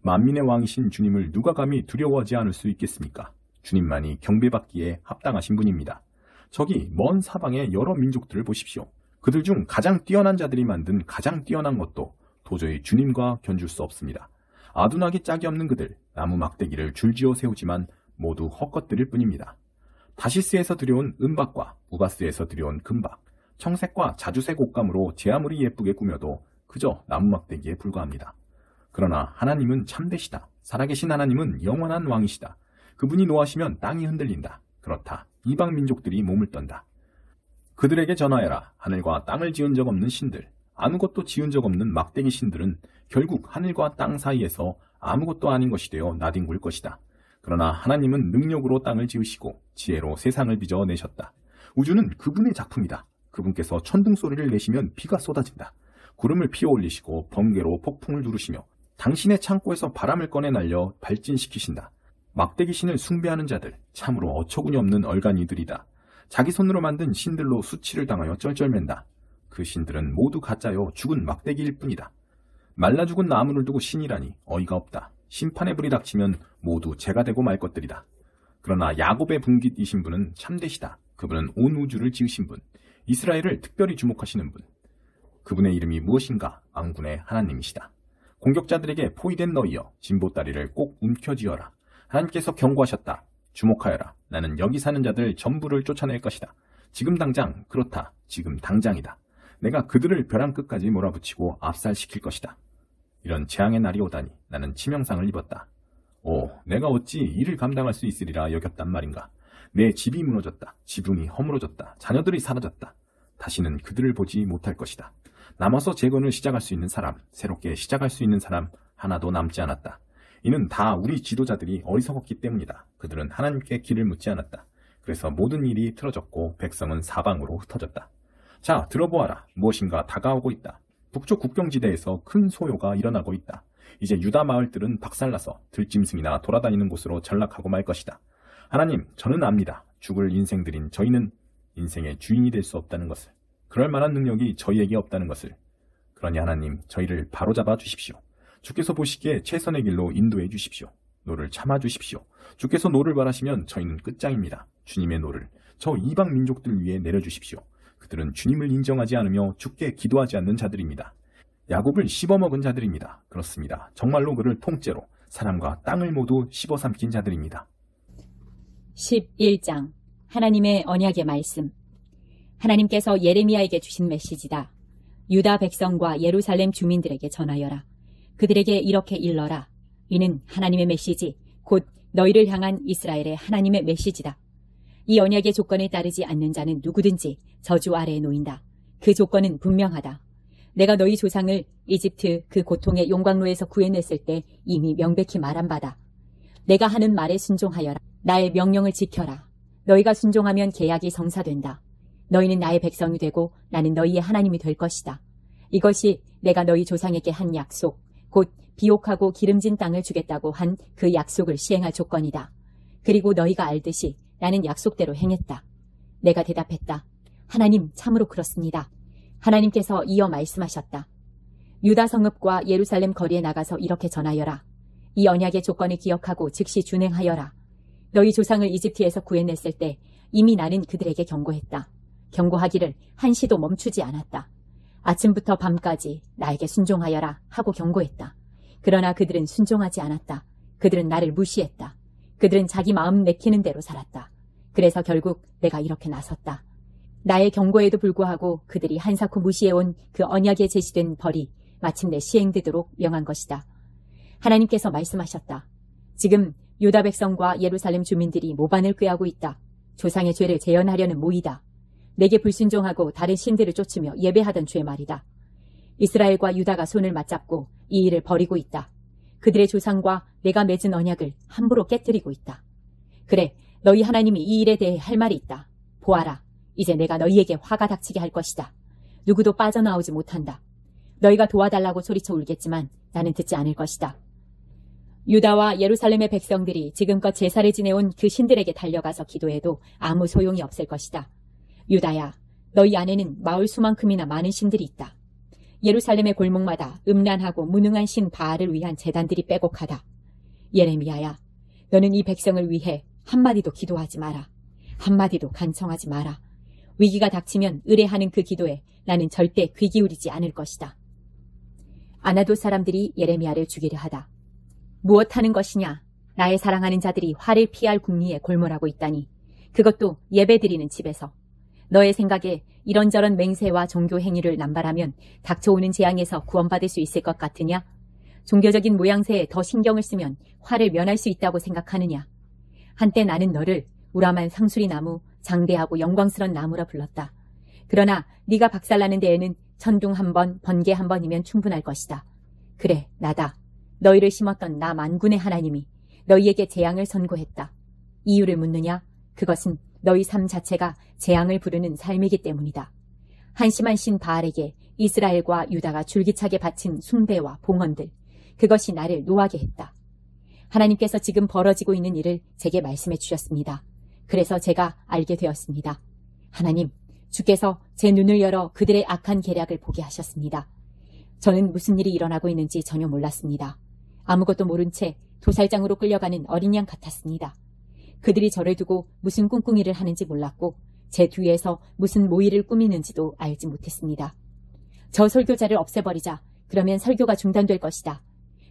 만민의 왕이신 주님을 누가 감히 두려워하지 않을 수 있겠습니까? 주님만이 경배받기에 합당하신 분입니다. 저기 먼 사방의 여러 민족들을 보십시오. 그들 중 가장 뛰어난 자들이 만든 가장 뛰어난 것도 도저히 주님과 견줄 수 없습니다. 아둔하기 짝이 없는 그들, 나무 막대기를 줄지어 세우지만 모두 헛것들일 뿐입니다. 다시스에서 들여온 은박과 우바스에서 들여온 금박, 청색과 자주색 옷감으로 제 아무리 예쁘게 꾸며도 그저 나무 막대기에 불과합니다. 그러나 하나님은 참되시다. 살아계신 하나님은 영원한 왕이시다. 그분이 노하시면 땅이 흔들린다. 그렇다. 이방 민족들이 몸을 떤다. 그들에게 전하여라. 하늘과 땅을 지은 적 없는 신들, 아무것도 지은 적 없는 막대기 신들은 결국 하늘과 땅 사이에서 아무것도 아닌 것이 되어 나뒹굴 것이다. 그러나 하나님은 능력으로 땅을 지으시고 지혜로 세상을 빚어내셨다. 우주는 그분의 작품이다. 그분께서 천둥 소리를 내시면 비가 쏟아진다. 구름을 피어 올리시고 번개로 폭풍을 두르시며 당신의 창고에서 바람을 꺼내 날려 발진시키신다. 막대기 신을 숭배하는 자들, 참으로 어처구니 없는 얼간이들이다. 자기 손으로 만든 신들로 수치를 당하여 쩔쩔맨다. 그 신들은 모두 가짜요 죽은 막대기일 뿐이다. 말라 죽은 나무를 두고 신이라니 어이가 없다. 심판의 불이 닥치면 모두 재가 되고 말 것들이다. 그러나 야곱의 분깃이신 분은 참되시다. 그분은 온 우주를 지으신 분, 이스라엘을 특별히 주목하시는 분. 그분의 이름이 무엇인가? 만군의 하나님이시다. 공격자들에게 포위된 너희여, 진보다리를 꼭 움켜쥐어라. 하나님께서 경고하셨다. 주목하여라. 나는 여기 사는 자들 전부를 쫓아낼 것이다. 지금 당장, 그렇다. 지금 당장이다. 내가 그들을 벼랑 끝까지 몰아붙이고 압살시킬 것이다. 이런 재앙의 날이 오다니 나는 치명상을 입었다. 내가 어찌 일을 감당할 수 있으리라 여겼단 말인가. 내 집이 무너졌다. 지붕이 허물어졌다. 자녀들이 사라졌다. 다시는 그들을 보지 못할 것이다. 남아서 재건을 시작할 수 있는 사람, 새롭게 시작할 수 있는 사람 하나도 남지 않았다. 이는 다 우리 지도자들이 어리석었기 때문이다. 그들은 하나님께 길을 묻지 않았다. 그래서 모든 일이 틀어졌고 백성은 사방으로 흩어졌다. 자, 들어보아라. 무엇인가 다가오고 있다. 북쪽 국경지대에서 큰 소요가 일어나고 있다. 이제 유다 마을들은 박살나서 들짐승이나 돌아다니는 곳으로 전락하고 말 것이다. 하나님, 저는 압니다. 죽을 인생들인 저희는 인생의 주인이 될 수 없다는 것을, 그럴 만한 능력이 저희에게 없다는 것을. 그러니 하나님, 저희를 바로잡아 주십시오. 주께서 보시기에 최선의 길로 인도해 주십시오. 노를 참아 주십시오. 주께서 노를 바라시면 저희는 끝장입니다. 주님의 노를 저 이방 민족들 위에 내려주십시오. 그들은 주님을 인정하지 않으며 주께 기도하지 않는 자들입니다. 야곱을 씹어먹은 자들입니다. 그렇습니다. 정말로 그를 통째로 사람과 땅을 모두 씹어삼킨 자들입니다. 11장 하나님의 언약의 말씀. 하나님께서 예레미야에게 주신 메시지다. 유다 백성과 예루살렘 주민들에게 전하여라. 그들에게 이렇게 일러라. 이는 하나님의 메시지, 곧 너희를 향한 이스라엘의 하나님의 메시지다. 이 언약의 조건에 따르지 않는 자는 누구든지 저주 아래에 놓인다. 그 조건은 분명하다. 내가 너희 조상을 이집트 그 고통의 용광로에서 구해냈을 때 이미 명백히 말한 바다. 내가 하는 말에 순종하여라. 나의 명령을 지켜라. 너희가 순종하면 계약이 성사된다. 너희는 나의 백성이 되고 나는 너희의 하나님이 될 것이다. 이것이 내가 너희 조상에게 한 약속, 곧 비옥하고 기름진 땅을 주겠다고 한 그 약속을 시행할 조건이다. 그리고 너희가 알듯이 나는 약속대로 행했다. 내가 대답했다. 하나님, 참으로 그렇습니다. 하나님께서 이어 말씀하셨다. 유다 성읍과 예루살렘 거리에 나가서 이렇게 전하여라. 이 언약의 조건을 기억하고 즉시 준행하여라. 너희 조상을 이집트에서 구해냈을 때 이미 나는 그들에게 경고했다. 경고하기를 한시도 멈추지 않았다. 아침부터 밤까지 나에게 순종하여라 하고 경고했다. 그러나 그들은 순종하지 않았다. 그들은 나를 무시했다. 그들은 자기 마음 내키는 대로 살았다. 그래서 결국 내가 이렇게 나섰다. 나의 경고에도 불구하고 그들이 한사코 무시해온 그 언약에 제시된 벌이 마침내 시행되도록 명한 것이다. 하나님께서 말씀하셨다. 지금 유다 백성과 예루살렘 주민들이 모반을 꾀하고 있다. 조상의 죄를 재현하려는 모이다. 내게 불순종하고 다른 신들을 쫓으며 예배하던 죄 말이다. 이스라엘과 유다가 손을 맞잡고 이 일을 벌이고 있다. 그들의 조상과 내가 맺은 언약을 함부로 깨뜨리고 있다. 그래, 너희 하나님이 이 일에 대해 할 말이 있다. 보아라, 이제 내가 너희에게 화가 닥치게 할 것이다. 누구도 빠져나오지 못한다. 너희가 도와달라고 소리쳐 울겠지만 나는 듣지 않을 것이다. 유다와 예루살렘의 백성들이 지금껏 제사를 지내온 그 신들에게 달려가서 기도해도 아무 소용이 없을 것이다. 유다야, 너희 안에는 마을 수만큼이나 많은 신들이 있다. 예루살렘의 골목마다 음란하고 무능한 신 바알을 위한 제단들이 빼곡하다. 예레미야야, 너는 이 백성을 위해 한마디도 기도하지 마라. 한마디도 간청하지 마라. 위기가 닥치면 의뢰하는 그 기도에 나는 절대 귀 기울이지 않을 것이다. 아나돗 사람들이 예레미야를 죽이려 하다. 무엇하는 것이냐? 나의 사랑하는 자들이 화를 피할 궁리에 골몰하고 있다니. 그것도 예배드리는 집에서. 너의 생각에 이런저런 맹세와 종교 행위를 남발하면 닥쳐오는 재앙에서 구원받을 수 있을 것 같으냐? 종교적인 모양새에 더 신경을 쓰면 화를 면할 수 있다고 생각하느냐? 한때 나는 너를 우람한 상수리 나무, 장대하고 영광스런 나무라 불렀다. 그러나 네가 박살나는 데에는 천둥 한 번, 번개 한 번이면 충분할 것이다. 그래, 나다. 너희를 심었던 나 만군의 하나님이 너희에게 재앙을 선고했다. 이유를 묻느냐? 그것은 너희 삶 자체가 재앙을 부르는 삶이기 때문이다. 한심한 신 바알에게 이스라엘과 유다가 줄기차게 바친 숭배와 봉헌들, 그것이 나를 노하게 했다. 하나님께서 지금 벌어지고 있는 일을 제게 말씀해 주셨습니다. 그래서 제가 알게 되었습니다. 하나님, 주께서 제 눈을 열어 그들의 악한 계략을 보게 하셨습니다. 저는 무슨 일이 일어나고 있는지 전혀 몰랐습니다. 아무것도 모른 채 도살장으로 끌려가는 어린 양 같았습니다. 그들이 저를 두고 무슨 꿍꿍이를 하는지 몰랐고 제 뒤에서 무슨 모의를 꾸미는지도 알지 못했습니다. 저 설교자를 없애버리자. 그러면 설교가 중단될 것이다.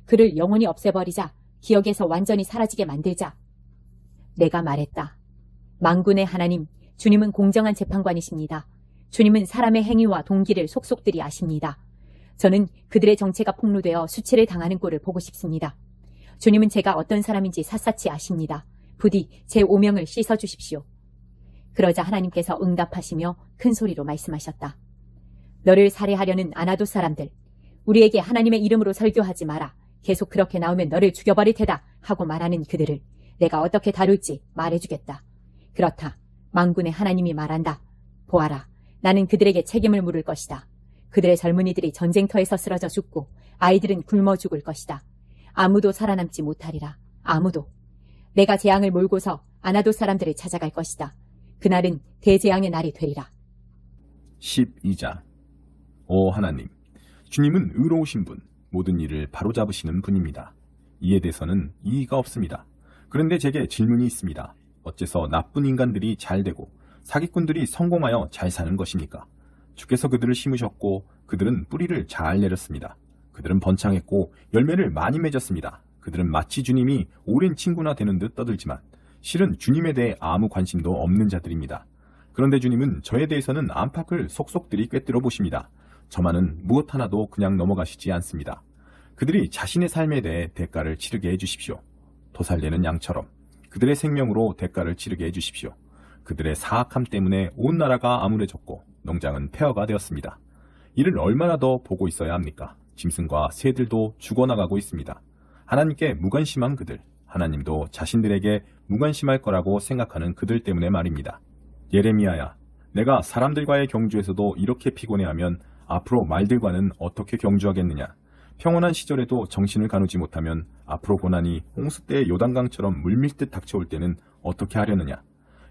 그를 영원히 없애버리자. 기억에서 완전히 사라지게 만들자. 내가 말했다. 만군의 하나님, 주님은 공정한 재판관이십니다. 주님은 사람의 행위와 동기를 속속들이 아십니다. 저는 그들의 정체가 폭로되어 수치를 당하는 꼴을 보고 싶습니다. 주님은 제가 어떤 사람인지 샅샅이 아십니다. 부디 제 오명을 씻어주십시오. 그러자 하나님께서 응답하시며 큰 소리로 말씀하셨다. 너를 살해하려는 아나돗 사람들, 우리에게 하나님의 이름으로 설교하지 마라. 계속 그렇게 나오면 너를 죽여버릴 테다 하고 말하는 그들을 내가 어떻게 다룰지 말해주겠다. 그렇다. 만군의 하나님이 말한다. 보아라. 나는 그들에게 책임을 물을 것이다. 그들의 젊은이들이 전쟁터에서 쓰러져 죽고 아이들은 굶어 죽을 것이다. 아무도 살아남지 못하리라. 아무도. 내가 재앙을 몰고서 아나돗 사람들을 찾아갈 것이다. 그날은 대재앙의 날이 되리라. 12장. 오 하나님, 주님은 의로우신 분, 모든 일을 바로잡으시는 분입니다. 이에 대해서는 이의가 없습니다. 그런데 제게 질문이 있습니다. 어째서 나쁜 인간들이 잘 되고 사기꾼들이 성공하여 잘 사는 것입니까? 주께서 그들을 심으셨고 그들은 뿌리를 잘 내렸습니다. 그들은 번창했고 열매를 많이 맺었습니다. 그들은 마치 주님이 오랜 친구나 되는 듯 떠들지만 실은 주님에 대해 아무 관심도 없는 자들입니다. 그런데 주님은 저에 대해서는 안팎을 속속들이 꿰뚫어 보십니다. 저만은 무엇 하나도 그냥 넘어가시지 않습니다. 그들이 자신의 삶에 대해 대가를 치르게 해주십시오. 도살되는 양처럼 그들의 생명으로 대가를 치르게 해주십시오. 그들의 사악함 때문에 온 나라가 암울해졌고 농장은 폐허가 되었습니다. 이를 얼마나 더 보고 있어야 합니까? 짐승과 새들도 죽어나가고 있습니다. 하나님께 무관심한 그들, 하나님도 자신들에게 무관심할 거라고 생각하는 그들 때문에 말입니다. 예레미야야, 내가 사람들과의 경주에서도 이렇게 피곤해하면 앞으로 말들과는 어떻게 경주하겠느냐? 평온한 시절에도 정신을 가누지 못하면 앞으로 고난이 홍수 때의 요단강처럼 물밀듯 닥쳐올 때는 어떻게 하려느냐?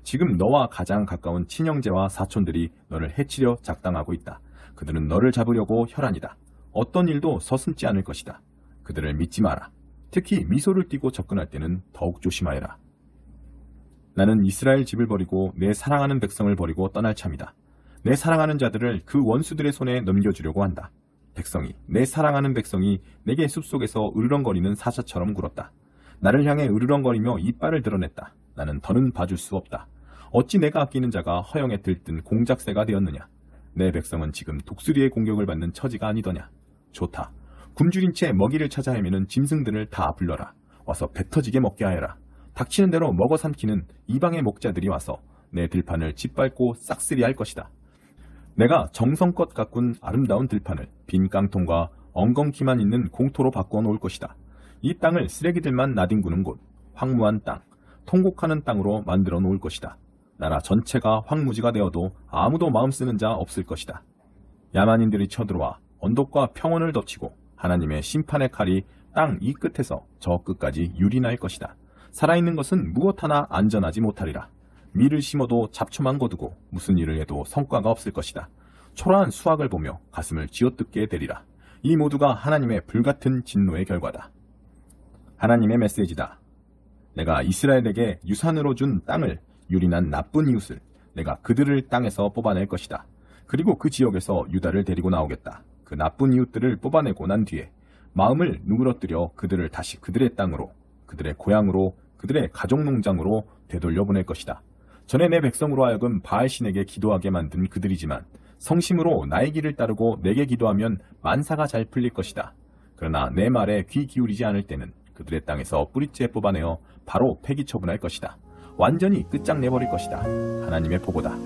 지금 너와 가장 가까운 친형제와 사촌들이 너를 해치려 작당하고 있다. 그들은 너를 잡으려고 혈안이다. 어떤 일도 서슴지 않을 것이다. 그들을 믿지 마라. 특히 미소를 띠고 접근할 때는 더욱 조심하여라. 나는 이스라엘 집을 버리고 내 사랑하는 백성을 버리고 떠날 참이다. 내 사랑하는 자들을 그 원수들의 손에 넘겨주려고 한다. 백성이, 내 사랑하는 백성이 내게 숲속에서 으르렁거리는 사자처럼 굴었다. 나를 향해 으르렁거리며 이빨을 드러냈다. 나는 더는 봐줄 수 없다. 어찌 내가 아끼는 자가 허영에 들뜬 공작새가 되었느냐. 내 백성은 지금 독수리의 공격을 받는 처지가 아니더냐. 좋다. 굶주린 채 먹이를 찾아 헤매는 짐승들을 다 불러라. 와서 배 터지게 먹게 하여라. 닥치는 대로 먹어 삼키는 이방의 목자들이 와서 내 들판을 짓밟고 싹쓸이 할 것이다. 내가 정성껏 가꾼 아름다운 들판을 빈 깡통과 엉겅퀴만 있는 공토로 바꾸어 놓을 것이다. 이 땅을 쓰레기들만 나뒹구는 곳, 황무한 땅, 통곡하는 땅으로 만들어 놓을 것이다. 나라 전체가 황무지가 되어도 아무도 마음 쓰는 자 없을 것이다. 야만인들이 쳐들어와 언덕과 평원을 덮치고 하나님의 심판의 칼이 땅 이 끝에서 저 끝까지 유린할 것이다. 살아있는 것은 무엇 하나 안전하지 못하리라. 밀을 심어도 잡초만 거두고 무슨 일을 해도 성과가 없을 것이다. 초라한 수확을 보며 가슴을 쥐어뜯게 되리라. 이 모두가 하나님의 불같은 진노의 결과다. 하나님의 메시지다. 내가 이스라엘에게 유산으로 준 땅을 유린한 나쁜 이웃을 내가 그들을 땅에서 뽑아낼 것이다. 그리고 그 지역에서 유다를 데리고 나오겠다. 그 나쁜 이웃들을 뽑아내고 난 뒤에 마음을 누그러뜨려 그들을 다시 그들의 땅으로, 그들의 고향으로, 그들의 가족농장으로 되돌려 보낼 것이다. 전에 내 백성으로 하여금 바알신에게 기도하게 만든 그들이지만 성심으로 나의 길을 따르고 내게 기도하면 만사가 잘 풀릴 것이다. 그러나 내 말에 귀 기울이지 않을 때는 그들의 땅에서 뿌리째 뽑아내어 바로 폐기 처분할 것이다. 완전히 끝장내버릴 것이다. 하나님의 보고다.